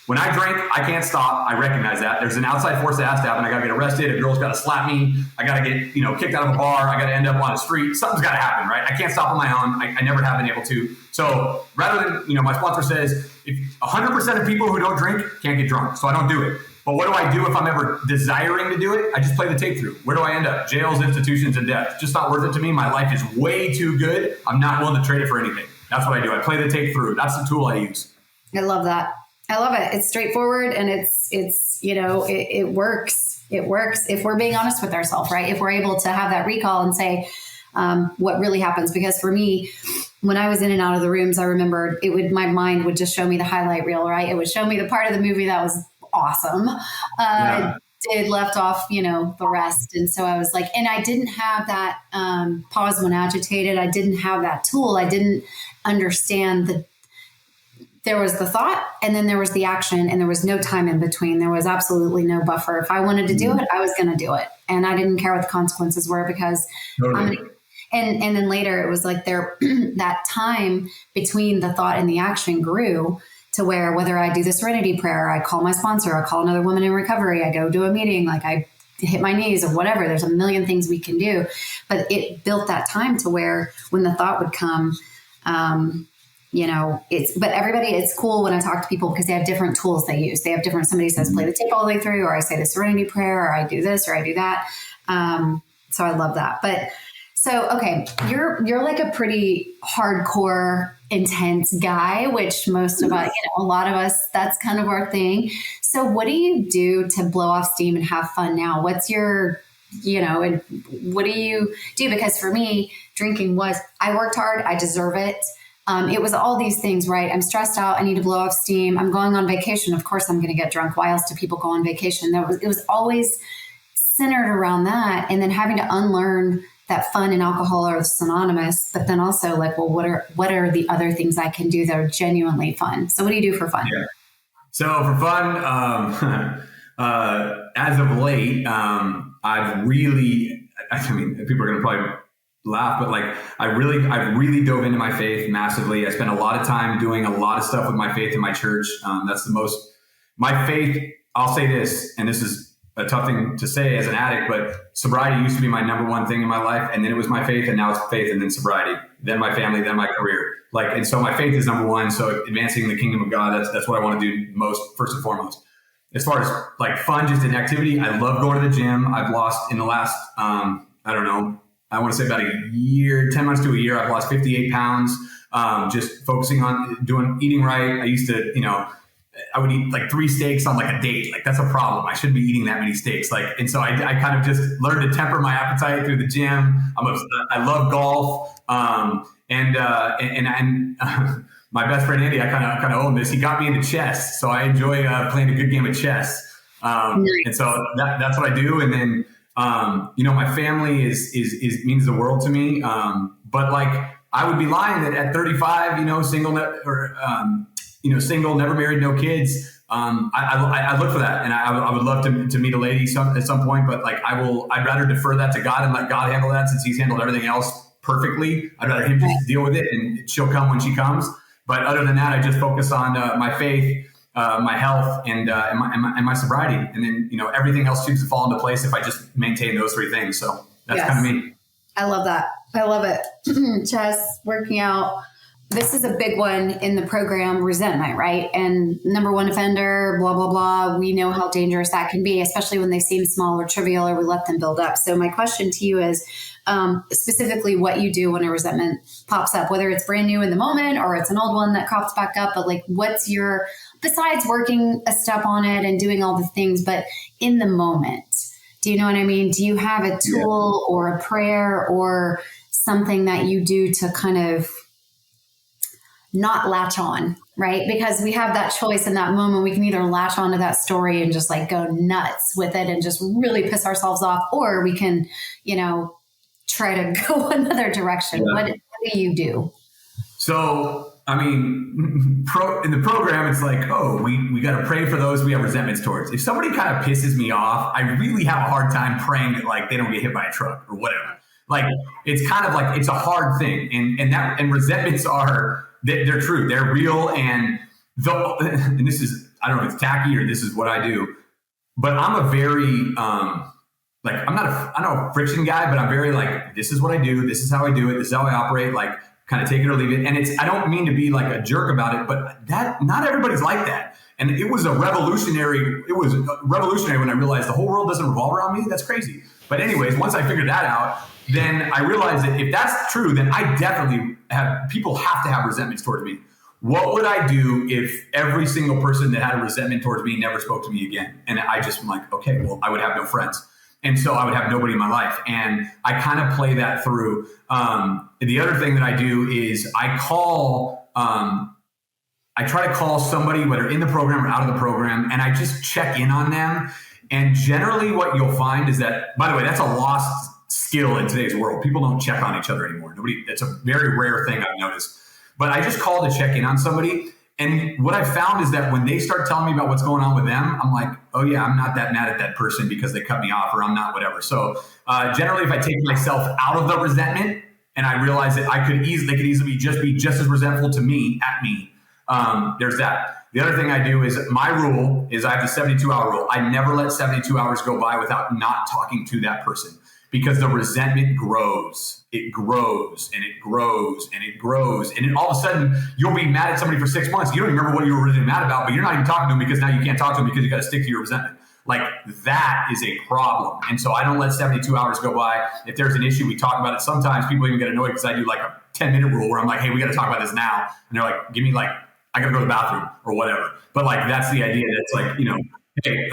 When I drink, I can't stop. I recognize that. There's an outside force that has to happen. I got to get arrested. A girl's got to slap me. I got to get, kicked out of a bar. I got to end up on the street. Something's got to happen, right? I can't stop on my own. I never have been able to. So rather than, my sponsor says, if 100% of people who don't drink can't get drunk. So I don't do it. But what do I do if I'm ever desiring to do it? I just play the tape through. Where do I end up? Jails, institutions, and death. Just not worth it to me. My life is way too good. I'm not willing to trade it for anything. That's what I do. I play the tape through. That's the tool I use. I love that. I love it. It's straightforward and it works. It works if we're being honest with ourselves, right? If we're able to have that recall and say what really happens. Because for me, when I was in and out of the rooms, I remember my mind would just show me the highlight reel, right? It would show me the part of the movie that was awesome. Did left off, the rest. And so I was like, and I didn't have that pause when agitated. I didn't have that tool. I didn't understand there was the thought and then there was the action and there was no time in between. There was absolutely no buffer. If I wanted to do it, I was going to do it. And I didn't care what the consequences were because and then later it was like that time between the thought and the action grew to where whether I do the serenity prayer, I call my sponsor, I call another woman in recovery, I go to a meeting, like I hit my knees or whatever. There's a million things we can do, but it built that time to where when the thought would come, but everybody, it's cool when I talk to people because they have different tools they use. They have different, somebody says, play the tape all the way through, or I say the serenity prayer, or I do this, or I do that. So I love that. But so, okay, you're like a pretty hardcore, intense guy, which most of us, a lot of us, that's kind of our thing. So what do you do to blow off steam and have fun now? What's your, and what do you do? Because for me, drinking was, I worked hard, I deserve it. It was all these things, right? I'm stressed out. I need to blow off steam. I'm going on vacation. Of course, I'm going to get drunk. Why else do people go on vacation? It was always centered around that. And then having to unlearn that fun and alcohol are synonymous, but then also like, well, what are the other things I can do that are genuinely fun? So what do you do for fun? Yeah. So for fun, as of late, I've really, I mean, people are going to probably laugh, but like I've really dove into my faith massively. I spent a lot of time doing a lot of stuff with my faith in my church. That's my faith. I'll say this, and this is a tough thing to say as an addict, but sobriety used to be my number one thing in my life. And then it was my faith, and now it's faith and then sobriety, then my family, then my career. And so my faith is number one. So advancing the kingdom of God, that's what I want to do most, first and foremost. As far as like fun, just an activity, I love going to the gym. I've lost in the last, I want to say about a year, 10 months to a year, I've lost 58 pounds, just focusing on eating right. I used to, I would eat like 3 steaks on like a date. Like that's a problem. I shouldn't be eating that many steaks. And so I kind of just learned to temper my appetite through the gym. I love golf. And my best friend, Andy, I kind of own this. He got me into chess. So I enjoy playing a good game of chess. And so that's what I do. And then, my family is means the world to me. But like I would be lying that at 35, single, never married, no kids. I look for that, and I would love to meet a lady at some point. But like I'd rather defer that to God and let God handle that, since He's handled everything else perfectly. I'd rather Him just deal with it, and she'll come when she comes. But other than that, I just focus on my faith, my health, and my sobriety, and then everything else seems to fall into place if I just maintain those 3 things. So that's kind of me. I love that. I love it. Chess, working out. This is a big one in the program, resentment, right? And number one offender, blah, blah, blah. We know how dangerous that can be, especially when they seem small or trivial, or we let them build up. So my question to you is specifically what you do when a resentment pops up, whether it's brand new in the moment or it's an old one that pops back up. But like, besides working a step on it and doing all the things, but in the moment, do you know what I mean? Do you have a tool or a prayer or something that you do to kind of not latch on, right? Because we have that choice in that moment. We can either latch onto that story and just like go nuts with it and just really piss ourselves off, or we can, try to go another direction. Yeah. What do you do? So, I mean, in the program, it's like, we got to pray for those we have resentments towards. If somebody kind of pisses me off, I really have a hard time praying that like they don't get hit by a truck or whatever. Like, it's kind of like, it's a hard thing. And resentments they're true. They're real. And this is, I don't know if it's tacky or this is what I do, but I'm a very, I'm not a friction guy, but I'm very like, this is what I do. This is how I do it. This is how I operate. Like, kind of take it or leave it. And I don't mean to be like a jerk about it, but not everybody's like that. And it was revolutionary when I realized the whole world doesn't revolve around me. That's crazy. But anyways, once I figured that out, then I realized that if that's true, then I definitely people have to have resentments towards me. What would I do if every single person that had a resentment towards me never spoke to me again? And I just am like, okay, well, I would have no friends. And so I would have nobody in my life. And I kind of play that through. The other thing that I do is I try to call somebody, whether in the program or out of the program, and I just check in on them. And generally what you'll find is that, by the way, that's a lost skill in today's world. People don't check on each other anymore. It's a very rare thing I've noticed. But I just call to check in on somebody. And what I found is that when they start telling me about what's going on with them, I'm like, oh yeah, I'm not that mad at that person because they cut me off, or I'm not whatever. So generally, if I take myself out of the resentment and I realize that they could easily be just as resentful to me at me, there's that. The other thing I do is my rule is I have the 72-hour rule. I never let 72 hours go by without not talking to that person, because the resentment grows. It grows and it grows and it grows. And then all of a sudden, you'll be mad at somebody for 6 months. You don't even remember what you were originally mad about, but you're not even talking to them because now you can't talk to them because you got to stick to your resentment. Like, that is a problem. And so I don't let 72 hours go by. If there's an issue, we talk about it. Sometimes people even get annoyed because I do like a 10-minute rule where I'm like, hey, we got to talk about this now. And they're like, give me I got to go to the bathroom or whatever. But like, that's the idea. That's like, hey,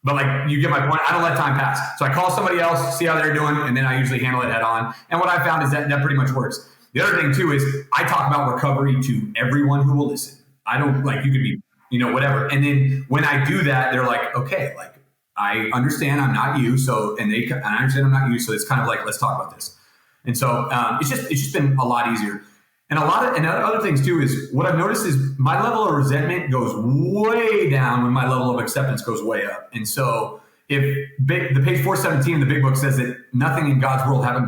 But like, you get my point. I don't let time pass. So I call somebody else, see how they're doing, and then I usually handle it head on. And what I found is that pretty much works. The other thing too is I talk about recovery to everyone who will listen. I don't like, you could be, whatever. And then when I do that, they're like, okay, like I understand I'm not you. So, and I understand I'm not you. So it's kind of like, let's talk about this. And so it's just been a lot easier. And other things too is what I've noticed is my level of resentment goes way down when my level of acceptance goes way up. And so if the page 417 in the big book says that nothing in God's world happens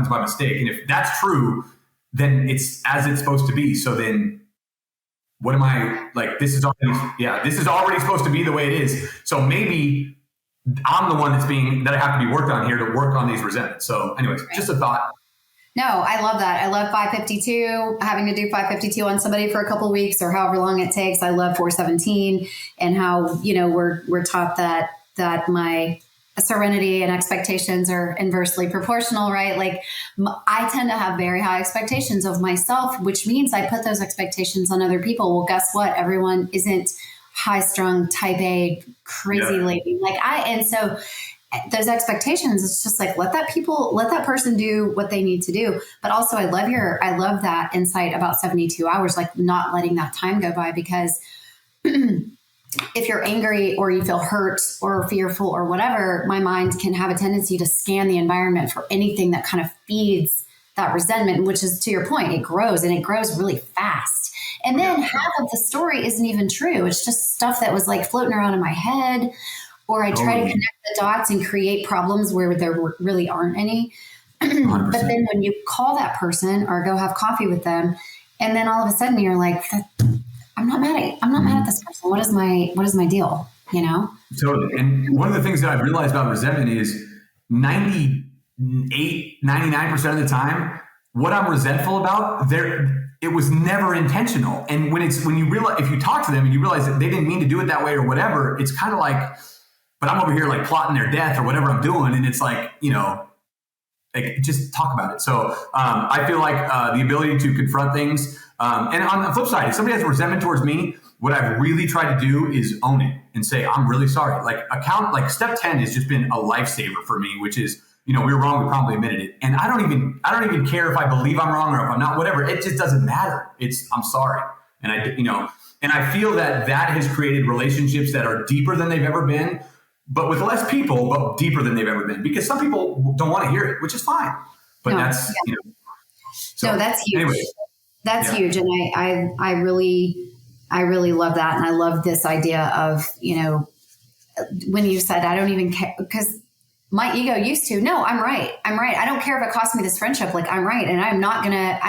by mistake, and if that's true, then it's as it's supposed to be. So then what am I like? This is already supposed to be the way it is. So maybe I'm the one that I have to be worked on here to work on these resentments. So anyways, just a thought. No, I love that. I love 552, having to do 552 on somebody for a couple of weeks or however long it takes. I love 417 and how, we're taught that my serenity and expectations are inversely proportional, right? Like I tend to have very high expectations of myself, which means I put those expectations on other people. Well, guess what? Everyone isn't high strung, type A, crazy lady like and so those expectations, it's just like, let that person do what they need to do. But also I love that insight about 72 hours, like not letting that time go by, because if you're angry or you feel hurt or fearful or whatever, my mind can have a tendency to scan the environment for anything that kind of feeds that resentment, which is, to your point, it grows really fast. And then half of the story isn't even true. It's just stuff that was like floating around in my head, or I try to connect the dots and create problems where there really aren't any. But then when you call that person or go have coffee with them, and then all of a sudden you're like, I'm not mad at this person. What is my deal? Totally. And one of the things that I've realized about resentment is 99% of the time, what I'm resentful about, it was never intentional. And when you realize, if you talk to them and you realize that they didn't mean to do it that way or whatever, it's kind of like, but I'm over here like plotting their death or whatever I'm doing. And it's like, like just talk about it. So I feel like the ability to confront things. And on the flip side, if somebody has resentment towards me, what I've really tried to do is own it and say, I'm really sorry. Like step 10 has just been a lifesaver for me, which is, we were wrong. We probably admitted it. And I don't even care if I believe I'm wrong or if I'm not, whatever. It just doesn't matter. I'm sorry. And I feel that has created relationships that are deeper than they've ever been, but with less people, but deeper than they've ever been, because some people don't want to hear it, which is fine. But that's huge. Anyway, that's huge. And I really love that. And I love this idea of, when you said, I don't even care, because my ego used to, no, I'm right. I don't care if it costs me this friendship. Like I'm right. And I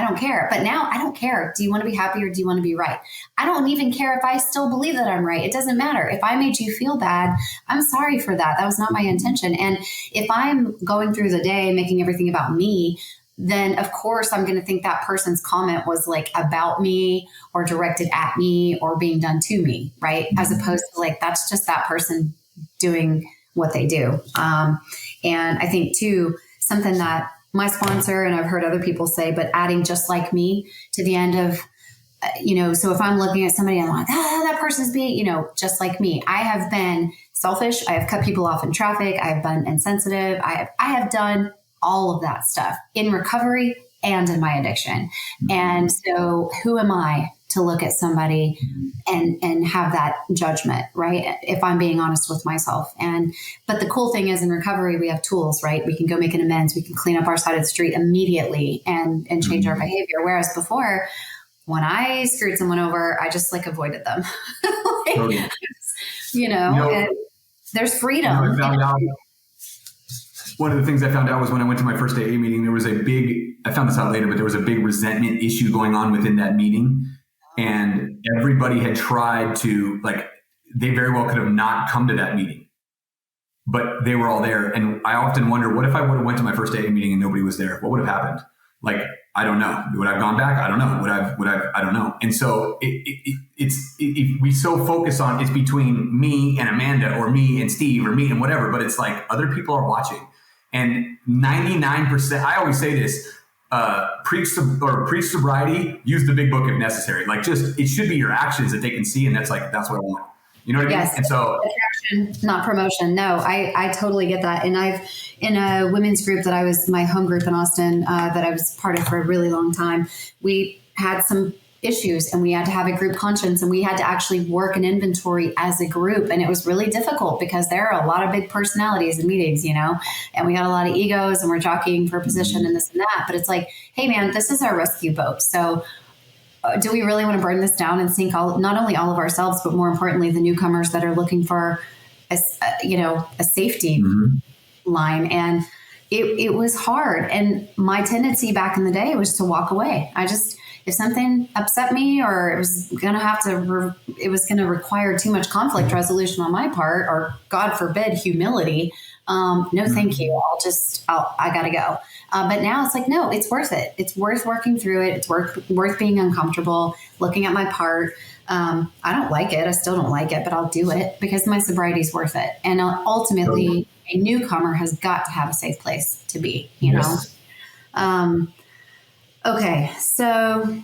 don't care. But now I don't care. Do you want to be happy or do you want to be right? I don't even care if I still believe that I'm right. It doesn't matter. If I made you feel bad, I'm sorry for that. That was not my intention. And if I'm going through the day, making everything about me, then of course I'm going to think that person's comment was like about me or directed at me or being done to me. Right. As opposed to like, that's just that person doing what they do. And I think too, something that my sponsor, and I've heard other people say, but adding just like me to the end of, so if I'm looking at somebody, I'm like, that person's being, just like me. I have been selfish. I have cut people off in traffic. I have been insensitive. I have done all of that stuff in recovery and in my addiction. And so who am I to look at somebody and have that judgment, right? If I'm being honest with myself. But the cool thing is in recovery, we have tools, right? We can go make an amends. We can clean up our side of the street immediately and change our behavior. Whereas before, when I screwed someone over, I just like avoided them. And there's freedom. One of the things I found out was when I went to my first AA meeting, there was I found this out later, but there was a big resentment issue going on within that meeting. And everybody had tried to, they very well could have not come to that meeting, but they were all there. And I often wonder, what if I would have went to my first AA meeting and nobody was there? What would have happened? I don't know. Would I have gone back? I don't know. I don't know. And so if we so focus on it's between me and Amanda or me and Steve or me and whatever, but it's like other people are watching. And 99%, I always say this, preach sobriety, use the big book if necessary. It should be your actions that they can see. And that's what I want. You know what I mean? Yes. And so Attraction, not promotion. No, I totally get that. And I've, in a women's group that I was, my home group in Austin, that I was part of for a really long time, we had some issues and we had to have a group conscience and we had to actually work an inventory as a group. And it was really difficult because there are a lot of big personalities in meetings, you know, and we got a lot of egos and we're jockeying for position and this and that. But it's like, hey man, this is our rescue boat. So do we really want to burn this down and sink not only all of ourselves, but more importantly, the newcomers that are looking for a safety line? And it was hard. And my tendency back in the day was to walk away. If something upset me or it was going to require too much conflict resolution on my part, or God forbid, humility. No, thank you. I gotta go. But now it's like, no, it's worth it. It's worth working through it. It's worth being uncomfortable, looking at my part. I don't like it. I still don't like it, but I'll do it because my sobriety is worth it. And ultimately a newcomer has got to have a safe place to be, you know? Okay. So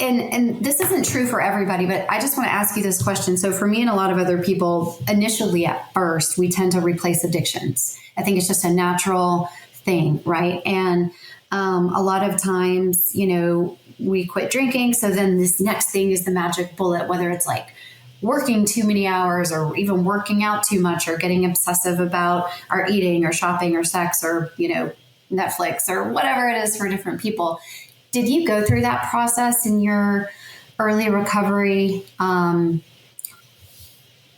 and this isn't true for everybody, but I just want to ask you this question. So for me and a lot of other people, initially at first, we tend to replace addictions. I think it's just a natural thing, right? And a lot of times, you know, we quit drinking. So then this next thing is the magic bullet, whether it's like working too many hours or even working out too much or getting obsessive about our eating or shopping or sex or, you know, Netflix or whatever it is for different people. Did you go through that process in your early recovery,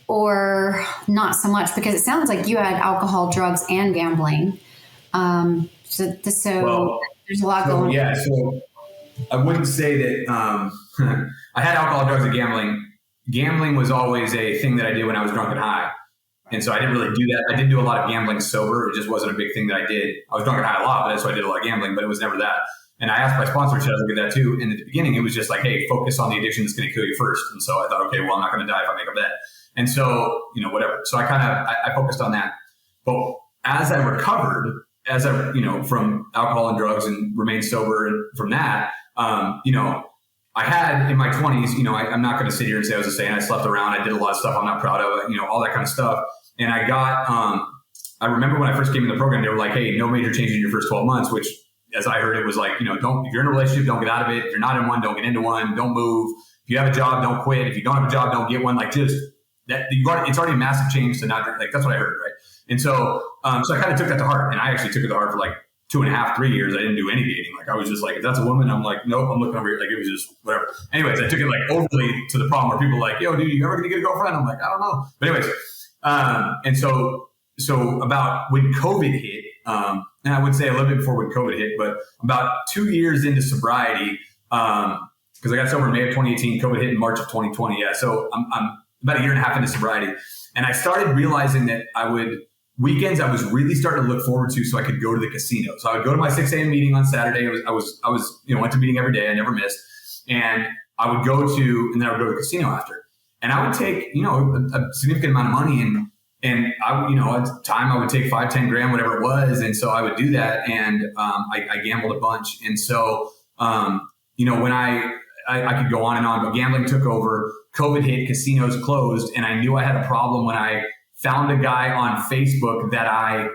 or not so much? Because it sounds like you had alcohol, drugs, and gambling. So there's a lot going on. Yeah, so I wouldn't say that I had alcohol, drugs, and gambling. Gambling was always a thing that I did when I was drunk and high. And so I didn't really do that. I did do a lot of gambling sober. It just wasn't a big thing that I did. I was drunk and high a lot, but so I did a lot of gambling, but it was never that. And I asked my sponsor, should I look at that too? And at the beginning, it was just like, hey, focus on the addiction that's going to kill you first. And so I thought, okay, well, I'm not going to die if I make a bet. And so, you know, whatever. So I focused on that. But as I recovered, from alcohol and drugs and remained sober and from that, I had in my 20s, you know, I'm not going to sit here and say I was a saint. I slept around. I did a lot of stuff I'm not proud of, you know, all that kind of stuff. And I got, I remember when I first came in the program, they were like, hey, no major changes in your first 12 months, which as I heard, it was like, you know, if you're in a relationship, don't get out of it. If you're not in one, don't get into one. Don't move. If you have a job, don't quit. If you don't have a job, don't get one. Like just that, it's already a massive change to not drink. Like that's what I heard, right? And so, so I kind of took that to heart, and I actually took it to heart for like 2.5, 3 years. I didn't do any dating. Like I was just like, if that's a woman, I'm like, nope, I'm looking over here. Like it was just whatever. Anyways, I took it like overly to the problem where people are like, yo, dude, you ever gonna get a girlfriend? I'm like, I don't know. But anyways, and so about when COVID hit, and I would say a little bit before when COVID hit, but about 2 years into sobriety, because I got sober in May of 2018, COVID hit in March of 2020. Yeah. So I'm about a year and a half into sobriety. And I started realizing that weekends I was really starting to look forward to so I could go to the casino. So I would go to my 6 a.m. meeting on Saturday. I was went to meeting every day. I never missed. And I would go to the casino after. And I would take, a significant amount of money and I would, at the time I would take 5, 10 grand, whatever it was. And so I would do that. And I gambled a bunch. And so, when I could go on and on, but gambling took over, COVID hit, casinos closed. And I knew I had a problem when I found a guy on Facebook that I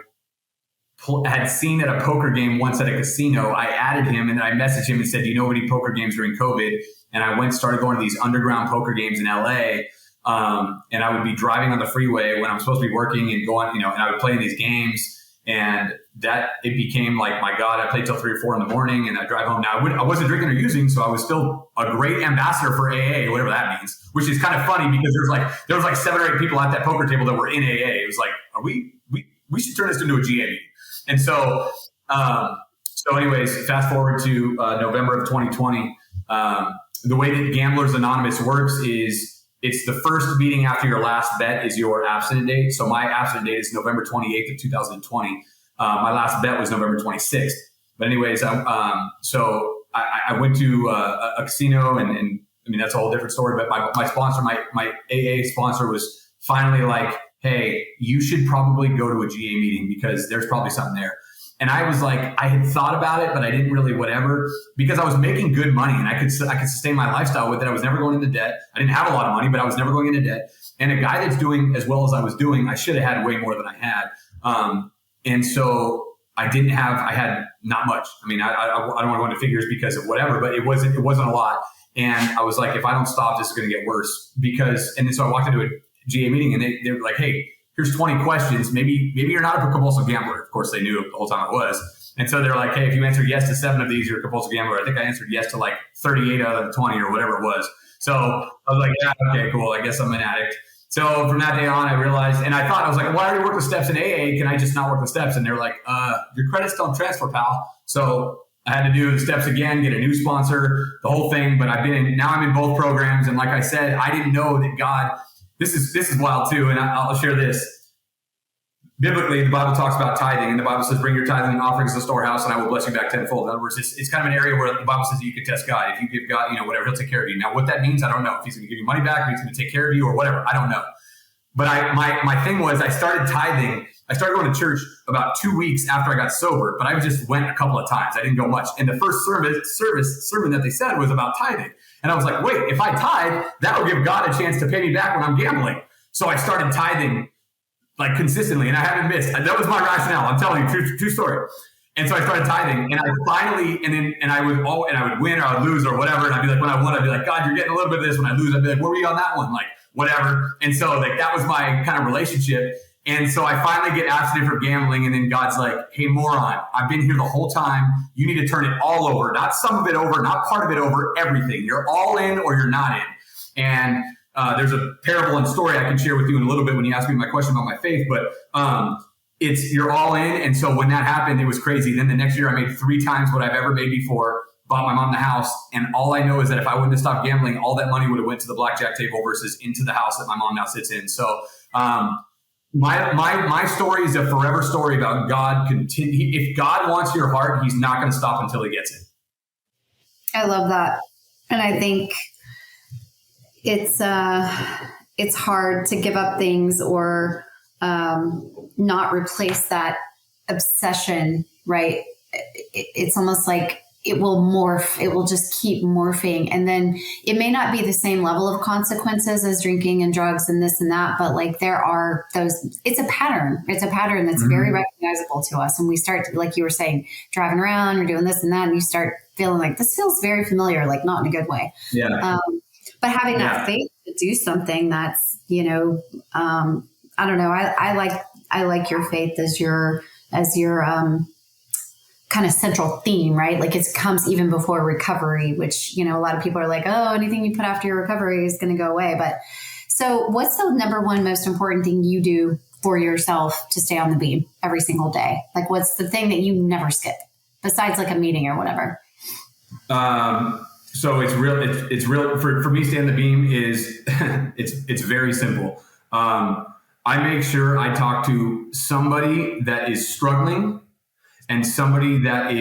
had seen at a poker game once at a casino. I added him and then I messaged him and said, do you know of any poker games during COVID? And I started going to these underground poker games in LA. And I would be driving on the freeway when I'm supposed to be working and going, and I would play in these games, and that it became like, my God, I played till 3 or 4 in the morning and I drive home. Now I wasn't drinking or using, so I was still a great ambassador for AA, whatever that means, which is kind of funny because there was like 7 or 8 people at that poker table that were in AA. It was like, we should turn this into a GA meeting. And so, anyways, fast forward to November of 2020. The way that Gamblers Anonymous works is, it's the first meeting after your last bet is your abstinent date. So my abstinent date is November 28th of 2020. My last bet was November 26th. But anyways, so I went to a casino and I mean, that's a whole different story. But my sponsor, my AA sponsor was finally like, hey, you should probably go to a GA meeting because there's probably something there. And I was like, I had thought about it, but I didn't really whatever, because I was making good money and I could sustain my lifestyle with it. I was never going into debt. I didn't have a lot of money, but I was never going into debt. And a guy that's doing as well as I was doing, I should have had way more than I had. And so I had not much. I mean, I don't want to go into figures because of whatever, but it wasn't a lot. And I was like, if I don't stop, this is going to get worse and then so I walked into a GA meeting and they were like, hey, here's 20 questions. Maybe you're not a compulsive gambler. Of course they knew the whole time I was. And so they're like, hey, if you answered yes to 7 of these, you're a compulsive gambler. I think I answered yes to like 38 out of the 20 or whatever it was. So I was like, yeah, okay, cool. I guess I'm an addict. So from that day on, I realized, and I was like, well, I already work the steps in AA. Can I just not work the steps? And they're like, your credits don't transfer, pal. So I had to do the steps again, get a new sponsor, the whole thing. But now I'm in both programs. And like I said, I didn't know that God, this is wild too. And I'll share this. Biblically, the Bible talks about tithing, and the Bible says, bring your tithing and offerings to the storehouse, and I will bless you back tenfold. In other words, it's kind of an area where the Bible says that you can test God. If you give God, whatever, he'll take care of you. Now, what that means, I don't know. If he's going to give you money back, or he's going to take care of you, or whatever, I don't know. But my thing was, I started tithing. I started going to church about 2 weeks after I got sober, but I just went a couple of times. I didn't go much. And the first sermon that they said was about tithing. And I was like, wait, if I tithe, that will give God a chance to pay me back when I'm gambling. So I started tithing like consistently, and I haven't missed. That was my rationale. I'm telling you, true story. And so I started tithing, and I finally, and I would win or I would lose or whatever. And I'd be like, when I won, I'd be like, God, you're getting a little bit of this. When I lose, I'd be like, where were you on that one? Like, whatever. And so like, that was my kind of relationship. And so I finally get abstinent from gambling, and then God's like, hey, moron, I've been here the whole time. You need to turn it all over, not some of it over, not part of it over, everything. You're all in or you're not in. And there's a parable and story I can share with you in a little bit when you ask me my question about my faith, but you're all in. And so when that happened, it was crazy. Then the next year I made 3 times what I've ever made before, bought my mom the house. And all I know is that if I wouldn't have stopped gambling, all that money would have went to the blackjack table versus into the house that my mom now sits in. So my story is a forever story about God. If God wants your heart, he's not going to stop until he gets it. I love that. And I think it's hard to give up things or not replace that obsession, right? It's almost like it will morph. It will just keep morphing. And then it may not be the same level of consequences as drinking and drugs and this and that, but like there are those, it's a pattern. It's a pattern that's very recognizable to us. And we start, like you were saying, driving around or doing this and that, and you start feeling like this feels very familiar, like not in a good way. Yeah. But having that faith to do something that's, I don't know. I like your faith as your kind of central theme, right? Like it comes even before recovery, which, a lot of people are like, oh, anything you put after your recovery is going to go away. But so what's the number one most important thing you do for yourself to stay on the beam every single day? Like what's the thing that you never skip besides like a meeting or whatever? So it's real for me. Stay on the beam is it's very simple. I make sure I talk to somebody that is struggling and somebody that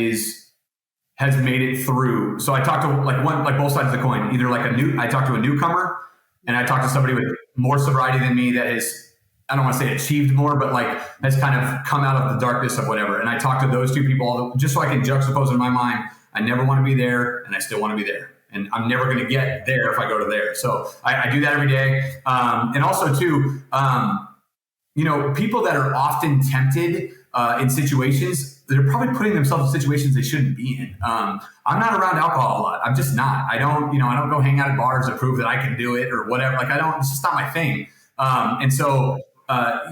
has made it through. So I talk to like both sides of the coin. Either I talk to a newcomer, and I talk to somebody with more sobriety than me that is, I don't want to say achieved more, but like has kind of come out of the darkness of whatever. And I talk to those two people just so I can juxtapose in my mind. I never want to be there, and I still want to be there. And I'm never going to get there if I go to there. So I do that every day. And also too, people that are often tempted in situations, they're probably putting themselves in situations they shouldn't be in. I'm not around alcohol a lot. I'm just not. I don't go hang out at bars to prove that I can do it or whatever. Like it's just not my thing. And so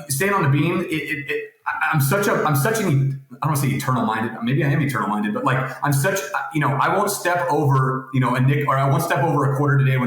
staying on the beam, I'm such an, I don't want to say eternal minded. Maybe I am eternal minded, but like I'm such, I won't step over, a nickel, or I won't step over a quarter today I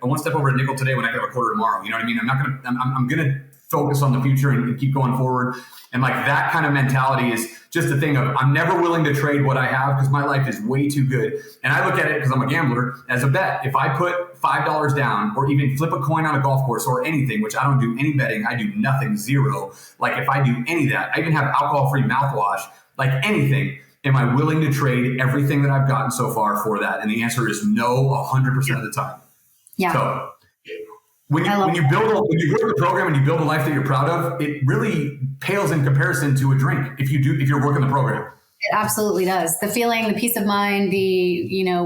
won't step over a nickel today when I can have a quarter tomorrow. You know what I mean? I'm going to focus on the future and keep going forward. And like that kind of mentality is just the thing of I'm never willing to trade what I have because my life is way too good. And I look at it because I'm a gambler as a bet. If I put $5 down or even flip a coin on a golf course or anything, which I don't do any betting, I do nothing, zero. Like if I do any of that, I even have alcohol-free mouthwash, like anything. Am I willing to trade everything that I've gotten so far for that? And the answer is no, 100% of the time. Yeah. So when you work the program and you build a life that you're proud of, it really pales in comparison to a drink if you're working the program. It absolutely does. The feeling, the peace of mind,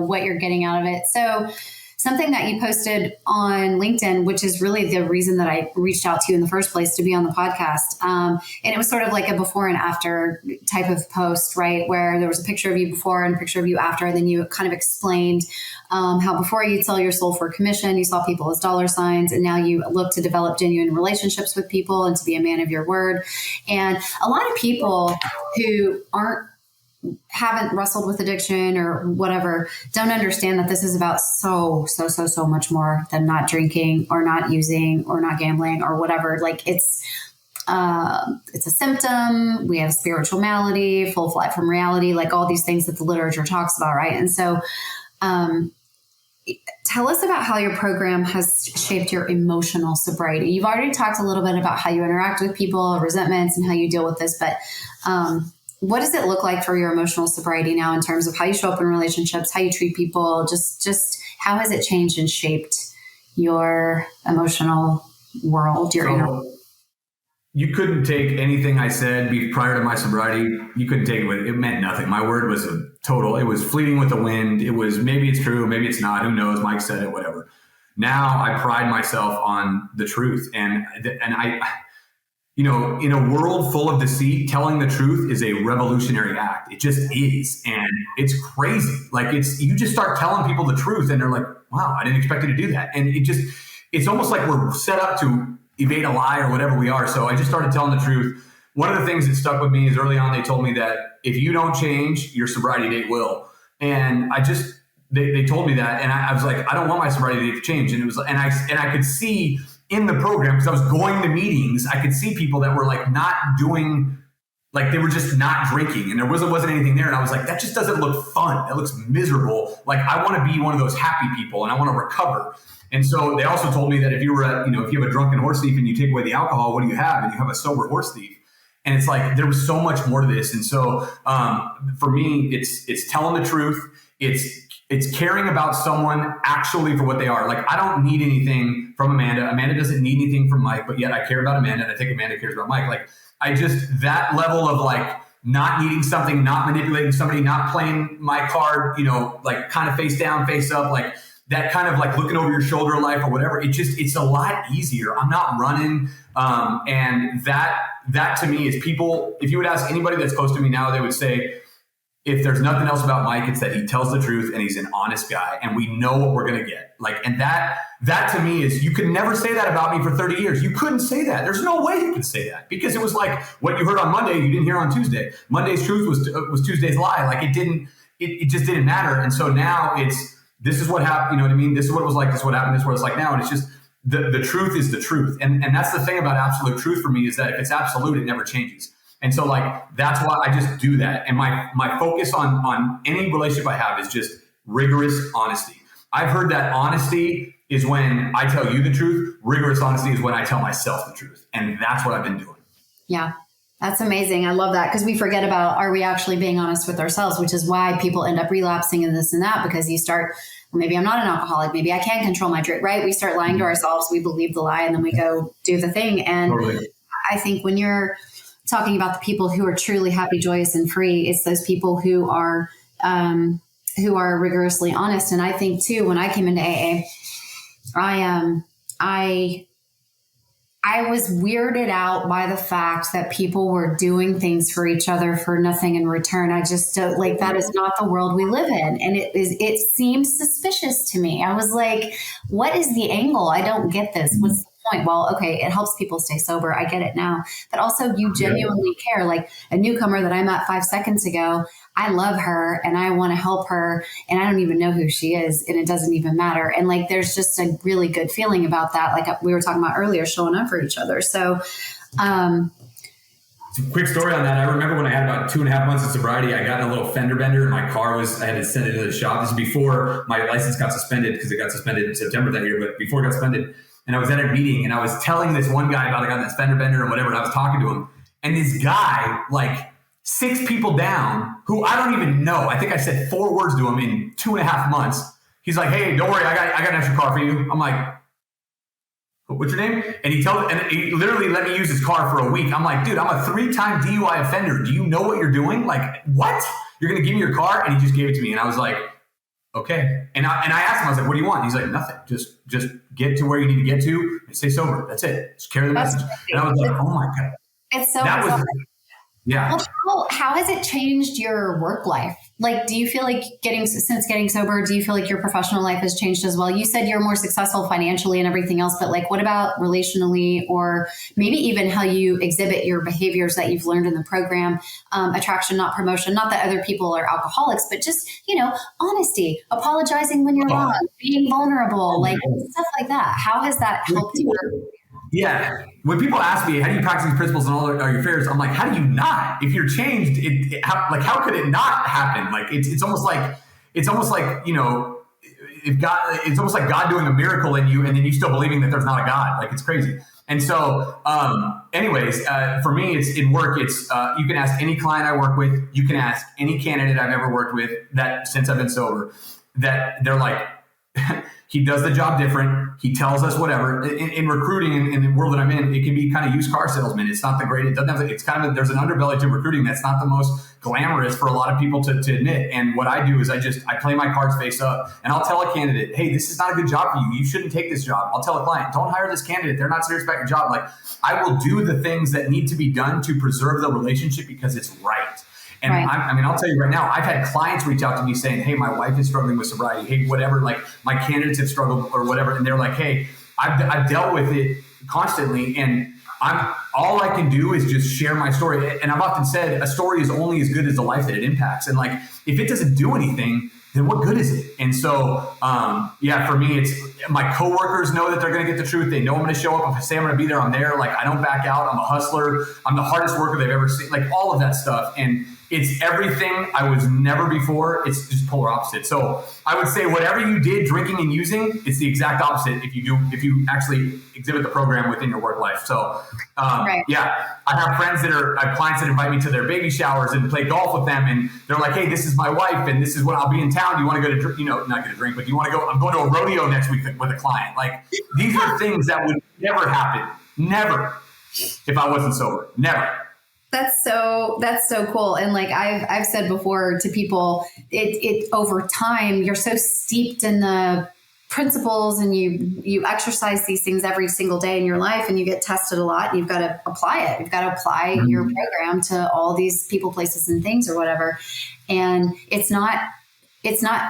what you're getting out of it. So something that you posted on LinkedIn, which is really the reason that I reached out to you in the first place to be on the podcast. And it was sort of like a before and after type of post, right? Where there was a picture of you before and a picture of you after. And then you kind of explained how before you'd sell your soul for commission, you saw people as dollar signs. And now you look to develop genuine relationships with people and to be a man of your word. And a lot of people who haven't wrestled with addiction or whatever, don't understand that this is about so much more than not drinking or not using or not gambling or whatever. Like it's a symptom. We have spiritual malady, full flight from reality, like all these things that the literature talks about. Right. And so, tell us about how your program has shaped your emotional sobriety. You've already talked a little bit about how you interact with people, resentments, and how you deal with this, but, what does it look like for your emotional sobriety now in terms of how you show up in relationships, how you treat people? Just how has it changed and shaped your emotional world? You couldn't take anything I said prior to my sobriety. You couldn't take it. It meant nothing. My word was it was fleeting with the wind. It was maybe it's true, maybe it's not. Who knows? Mike said it, whatever. Now I pride myself on the truth. And I, in a world full of deceit, telling the truth is a revolutionary act. It just is. And it's crazy. Like you just start telling people the truth and they're like, wow, I didn't expect you to do that. And it's almost like we're set up to evade a lie or whatever we are. So I just started telling the truth. One of the things that stuck with me is early on, they told me that if you don't change, your sobriety date will. And they told me that. And I was like, I don't want my sobriety date to change. And it was, and I could see in the program, because I was going to meetings, I could see people that were like not doing, like they were just not drinking and there wasn't anything there. And I was like, that just doesn't look fun. It looks miserable. Like I want to be one of those happy people and I want to recover. And so they also told me that if you were if you have a drunken horse thief and you take away the alcohol, what do you have? And you have a sober horse thief. And it's like, there was so much more to this. And so for me, it's telling the truth. It's caring about someone actually for what they are. Like I don't need anything from Amanda. Amanda doesn't need anything from Mike, but yet I care about Amanda and I think Amanda cares about Mike. Like that level of like not needing something, not manipulating somebody, not playing my card, like kind of face down, face up, like that kind of like looking over your shoulder life or whatever. It's a lot easier. I'm not running. And that to me is people, if you would ask anybody that's close to me now, they would say, if there's nothing else about Mike, it's that he tells the truth and he's an honest guy and we know what we're going to get. Like, and that to me is, you could never say that about me for 30 years. You couldn't say that. There's no way you could say that because it was like what you heard on Monday, you didn't hear on Tuesday. Monday's truth was Tuesday's lie. Like it just didn't matter. And so now this is what happened. You know what I mean? This is what it was like. This is what happened. This is what it's like now. And it's just, the truth is the truth. And that's the thing about absolute truth for me is that if it's absolute, it never changes. And so like, that's why I just do that. And my focus on any relationship I have is just rigorous honesty. I've heard that honesty is when I tell you the truth. Rigorous honesty is when I tell myself the truth. And that's what I've been doing. Yeah, that's amazing. I love that because we forget about, are we actually being honest with ourselves, which is why people end up relapsing in this and that, because you start, maybe I'm not an alcoholic. Maybe I can control my drink, right? We start lying to ourselves. We believe the lie and then we go do the thing. And totally. I think when you're talking about the people who are truly happy, joyous, and free, it's those people who are rigorously honest. And I think too, when I came into AA, I was weirded out by the fact that people were doing things for each other for nothing in return. I just don't, like, that is not the world we live in. And it seems suspicious to me. I was like, what is the angle? I don't get this. What's the point? Well, okay, it helps people stay sober. I get it now. But also you genuinely care. Like a newcomer that I met 5 seconds ago, I love her and I want to help her and I don't even know who she is and it doesn't even matter. And like, there's just a really good feeling about that. Like we were talking about earlier, showing up for each other. So, quick story on that. I remember when I had about 2.5 months of sobriety, I got in a little fender bender and my car I had to send it to the shop. This is before my license got suspended because it got suspended in September that year, but before it got suspended. And I was at a meeting and I was telling this one guy about I got this fender bender and whatever. And I was talking to him and this guy, like 6 people down, who I don't even know. I think I said 4 words to him in 2.5 months. He's like, hey, don't worry. I got an extra car for you. I'm like, what's your name? And he literally let me use his car for a week. I'm like, dude, I'm a 3-time DUI offender. Do you know what you're doing? Like, what? You're going to give me your car? And he just gave it to me. And I was like, okay. And I asked him, I was like, what do you want? He's like, nothing. Just get to where you need to get to and stay sober. That's it. Just carry the message. And I was like, oh my God. It's so that was, yeah. Well, how has it changed your work life? Like, do you feel like since getting sober, do you feel like your professional life has changed as well? You said you're more successful financially and everything else, but like, what about relationally, or maybe even how you exhibit your behaviors that you've learned in the program? Attraction, not promotion. Not that other people are alcoholics, but just, honesty, apologizing when you're wrong, being vulnerable, like stuff like that. How has that helped you? Yeah. When people ask me, how do you practice these principles in all your affairs? I'm like, how do you not? If you're changed, how could it not happen? Like, it's almost like, if God, it's almost like God doing a miracle in you and then you still believing that there's not a God. Like, it's crazy. And so, for me, it's in work. It's, you can ask any client I work with, you can ask any candidate I've ever worked with that since I've been sober, that they're like, he does the job different. He tells us whatever. In recruiting, in the world that I'm in, it can be kind of used car salesman. It's not the great. It doesn't have. It's kind of, there's an underbelly to recruiting that's not the most glamorous for a lot of people to admit. And what I do is I play my cards face up, and I'll tell a candidate, hey, this is not a good job for you. You shouldn't take this job. I'll tell a client, don't hire this candidate. They're not serious about your job. Like, I will do the things that need to be done to preserve the relationship because it's right. And right. I'll tell you right now, I've had clients reach out to me saying, hey, my wife is struggling with sobriety. Hey, whatever, like my candidates have struggled or whatever. And they're like, hey, I've dealt with it constantly. And all I can do is just share my story. And I've often said a story is only as good as the life that it impacts. And like, if it doesn't do anything, then what good is it? And so, for me, it's my coworkers know that they're going to get the truth. They know I'm going to show up. If I say I'm going to be there, I'm there. Like, I don't back out. I'm a hustler. I'm the hardest worker they've ever seen. Like, all of that stuff. And it's everything I was never before. It's just polar opposite. So I would say whatever you did, drinking and using, it's the exact opposite if you actually exhibit the program within your work life. So right. I have I have clients that invite me to their baby showers and play golf with them. And they're like, hey, this is my wife and this is when I'll be in town. Do you want to go to, not get a drink, but do you want to go? I'm going to a rodeo next week with a client. Like, these are things that would never happen. Never. If I wasn't sober. Never. That's so cool. And like I've said before to people, it over time, you're so steeped in the principles and you exercise these things every single day in your life and you get tested a lot and you've got to apply it. You've got to apply your program to all these people, places and things or whatever. And it's not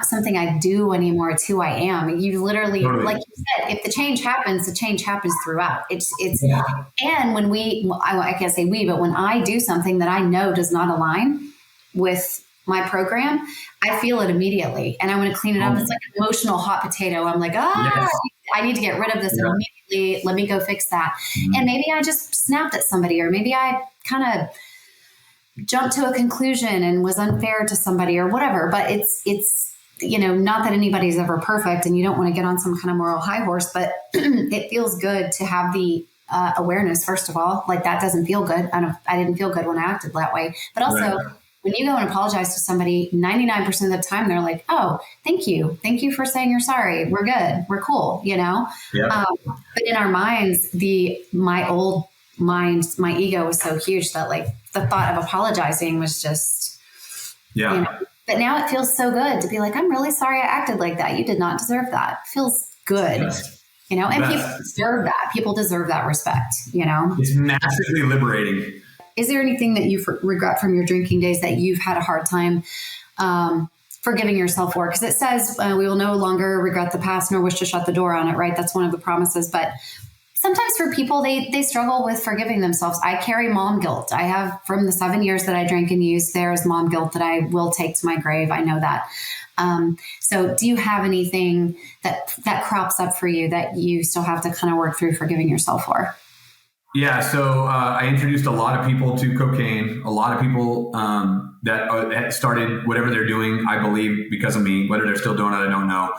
something I do anymore. It's who I am. You literally, like you said, if the change happens throughout. And when I can't say we, but when I do something that I know does not align with my program, I feel it immediately and I want to clean it up. It's like an emotional hot potato. I'm like, yes. I need to get rid of this immediately. Let me go fix that. And maybe I just snapped at somebody, or maybe I kind of jumped to a conclusion and was unfair to somebody or whatever. But it's not that anybody's ever perfect and you don't want to get on some kind of moral high horse, but it feels good to have the awareness, first of all. Like, that doesn't feel good. I didn't feel good when I acted that way. But also, when you go and apologize to somebody, 99% of the time they're like, oh, thank you. Thank you for saying you're sorry. We're good. We're cool, Yeah. But in our minds, my old mind, my ego was so huge that like the thought of apologizing was just, but now it feels so good to be like, I'm really sorry I acted like that. You did not deserve that. It feels good, and people deserve that. People deserve that respect, It's massively liberating. Is there anything that you regret from your drinking days that you've had a hard time forgiving yourself for? Because it says we will no longer regret the past nor wish to shut the door on it, right? That's one of the promises. But sometimes for people, they struggle with forgiving themselves. I carry mom guilt. I have, from the 7 years that I drank and used, there is mom guilt that I will take to my grave. I know that. So do you have anything that crops up for you that you still have to kind of work through forgiving yourself for? Yeah. So I introduced a lot of people to cocaine, a lot of people that started whatever they're doing, I believe, because of me. Whether they're still doing it, I don't know.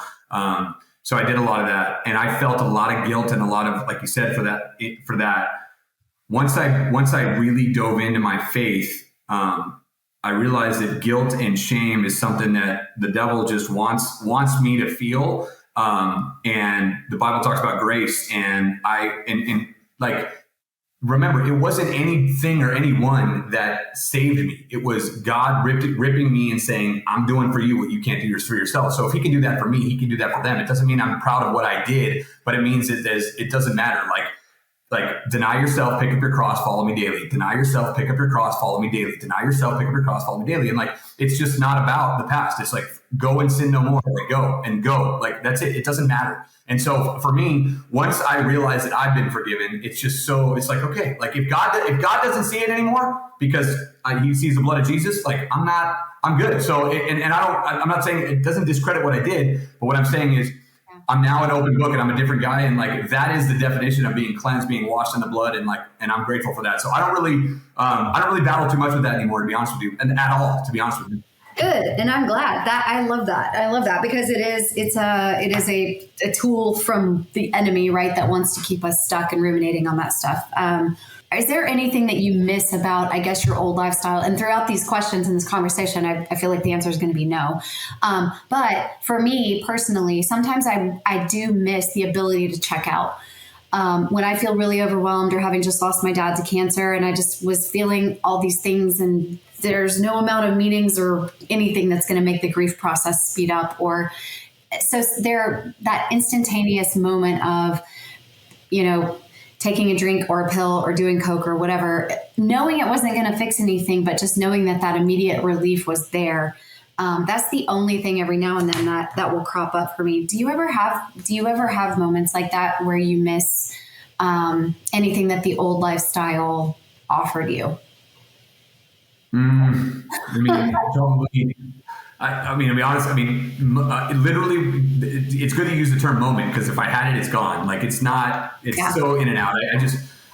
So I did a lot of that, and I felt a lot of guilt and a lot of, like you said, for that. Once I really dove into my faith, I realized that guilt and shame is something that the devil just wants me to feel. And the Bible talks about grace, and remember, it wasn't anything or anyone that saved me. It was God ripping me and saying, I'm doing for you what you can't do for yourself. So if he can do that for me, he can do that for them. It doesn't mean I'm proud of what I did, but it means it doesn't matter. Like deny yourself, pick up your cross, follow me daily. Deny yourself, pick up your cross, follow me daily. Deny yourself, pick up your cross, follow me daily. And like, it's just not about the past. It's like, go and sin no more. Like, go. Like, that's it. It doesn't matter. And so for me, once I realize that I've been forgiven, it's like, okay, like if God doesn't see it anymore because he sees the blood of Jesus, like I'm good. So, I'm not saying it doesn't discredit what I did, but what I'm saying is, I'm now an open book and I'm a different guy. And like, that is the definition of being cleansed, being washed in the blood. And I'm grateful for that. So I don't really battle too much with that anymore, to be honest with you, and at all, to be honest with you. Good. And I'm glad that I love that because it is a tool from the enemy, right? That wants to keep us stuck and ruminating on that stuff. Is there anything that you miss about, I guess, your old lifestyle? And throughout these questions in this conversation, I feel like the answer is going to be no. But for me personally, sometimes I do miss the ability to check out. When I feel really overwhelmed or having just lost my dad to cancer and I just was feeling all these things and there's no amount of meetings or anything that's going to make the grief process speed up that instantaneous moment of, taking a drink or a pill or doing coke or whatever, knowing it wasn't going to fix anything, but just knowing that immediate relief was there. That's the only thing every now and then that will crop up for me. Do you ever have moments like that where you miss anything that the old lifestyle offered you? I mean, to be honest, literally, it's good to use the term moment because if I had it, it's gone. Like it's so in and out.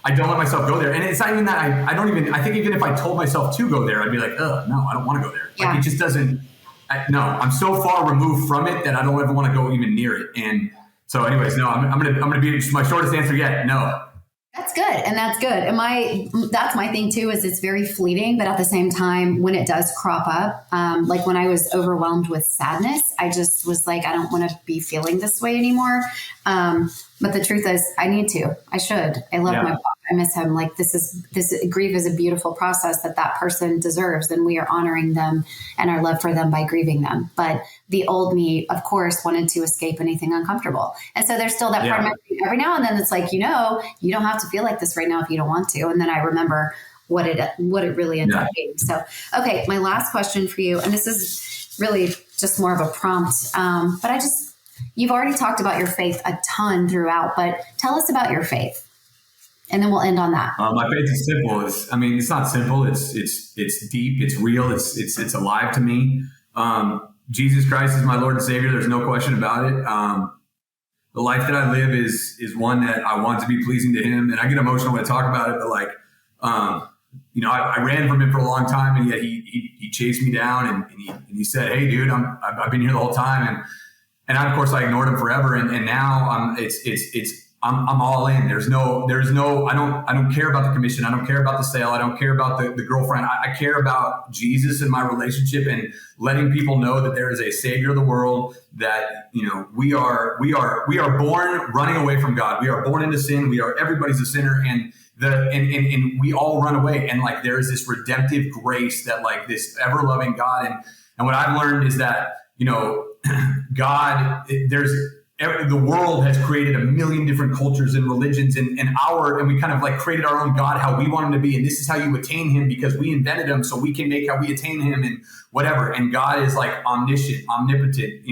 I don't let myself go there. And it's not even that I think even if I told myself to go there, I'd be like, oh, no, I don't want to go there. Like it just doesn't, I'm so far removed from it that I don't ever want to go even near it. And so anyways, no, I'm going to be my shortest answer yet. No. That's good. And that's good. And that's my thing too, is it's very fleeting, but at the same time, when it does crop up, like when I was overwhelmed with sadness, I just was like, I don't want to be feeling this way anymore. But the truth is I should. I love my pop. I miss him. Like this grief is a beautiful process that person deserves. And we are honoring them and our love for them by grieving them. But the old me, of course, wanted to escape anything uncomfortable. And so there's still that part of me every now and then it's like, you don't have to feel like this right now if you don't want to. And then I remember what it really ends up being. So, okay, my last question for you, and this is really just more of a prompt, but you've already talked about your faith a ton throughout, but tell us about your faith. And then we'll end on that. My faith is simple. It's not simple. It's deep. It's real. It's alive to me. Jesus Christ is my Lord and Savior. There's no question about it. The life that I live is one that I want to be pleasing to him. And I get emotional when I talk about it, but I ran from him for a long time, and yet he chased me down and he said, "Hey dude, I've been here the whole time." And of course I ignored him forever. And now I'm all in. There's no, I don't care about the commission. I don't care about the sale. I don't care about the girlfriend. I care about Jesus and my relationship and letting people know that there is a savior of the world, that, we are born running away from God. We are born into sin. Everybody's a sinner, and we all run away. And like, there is this redemptive grace that like this ever loving God. And what I've learned is that, God, the world has created a million different cultures and religions and we kind of like created our own God, how we want him to be. And this is how you attain him because we invented him. So we can make how we attain him and whatever. And God is like omniscient, omnipotent,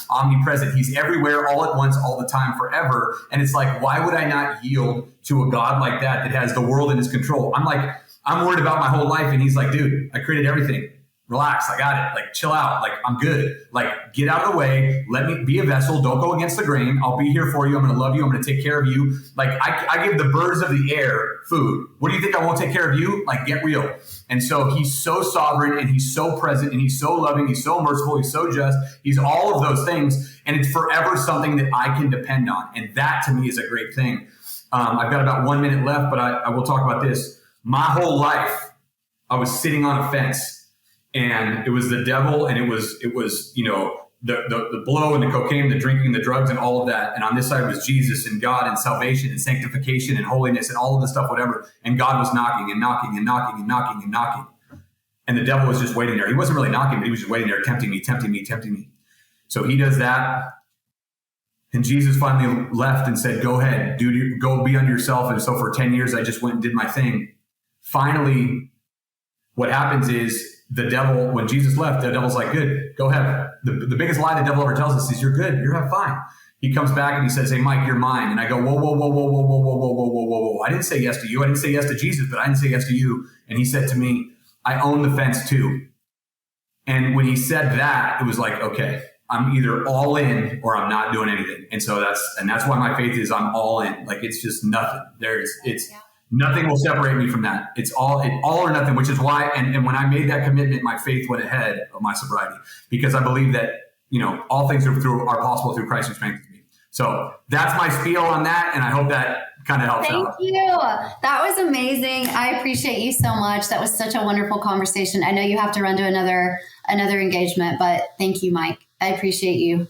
omnipresent. He's everywhere all at once, all the time, forever. And it's like, why would I not yield to a God like that has the world in his control? I'm worried about my whole life. And he's like, dude, I created everything. Relax. I got it. Like, chill out. Like, I'm good. Like, get out of the way. Let me be a vessel. Don't go against the grain. I'll be here for you. I'm going to love you. I'm going to take care of you. Like, I give the birds of the air food. What do you think? I won't take care of you? Like, get real. And so he's so sovereign and he's so present and he's so loving. He's so merciful. He's so just. He's all of those things. And it's forever something that I can depend on. And that to me is a great thing. I've got about 1 minute left, but I will talk about this. My whole life, I was sitting on a fence. And it was the devil, and it was the blow and the cocaine, the drinking, the drugs, and all of that. And on this side was Jesus and God and salvation and sanctification and holiness and all of the stuff, whatever. And God was knocking and knocking and knocking and knocking and knocking. And the devil was just waiting there. He wasn't really knocking, but he was just waiting there, tempting me, tempting me, tempting me. So he does that. And Jesus finally left and said, go ahead, dude, go be unto yourself. And so for 10 years, I just went and did my thing. Finally, what happens is the devil, when Jesus left, the devil's like, good, go ahead. The biggest lie the devil ever tells us is you're good, you're fine. He comes back and he says, hey, Mike, you're mine. And I go, whoa, whoa, whoa, whoa, whoa, whoa, whoa, whoa, whoa, whoa, whoa, whoa. I didn't say yes to you. I didn't say yes to Jesus, but I didn't say yes to you. And he said to me, I own the fence too. And when he said that, it was like, okay, I'm either all in or I'm not doing anything. And so that's why my faith is I'm all in. Like, it's just nothing. Nothing will separate me from that. It's all or nothing, which is why, and when I made that commitment, my faith went ahead of my sobriety, because I believe that, all things are possible through Christ who strengthens me. So that's my spiel on that. And I hope that kind of helps out. Thank you. That was amazing. I appreciate you so much. That was such a wonderful conversation. I know you have to run to another engagement, but thank you, Mike. I appreciate you.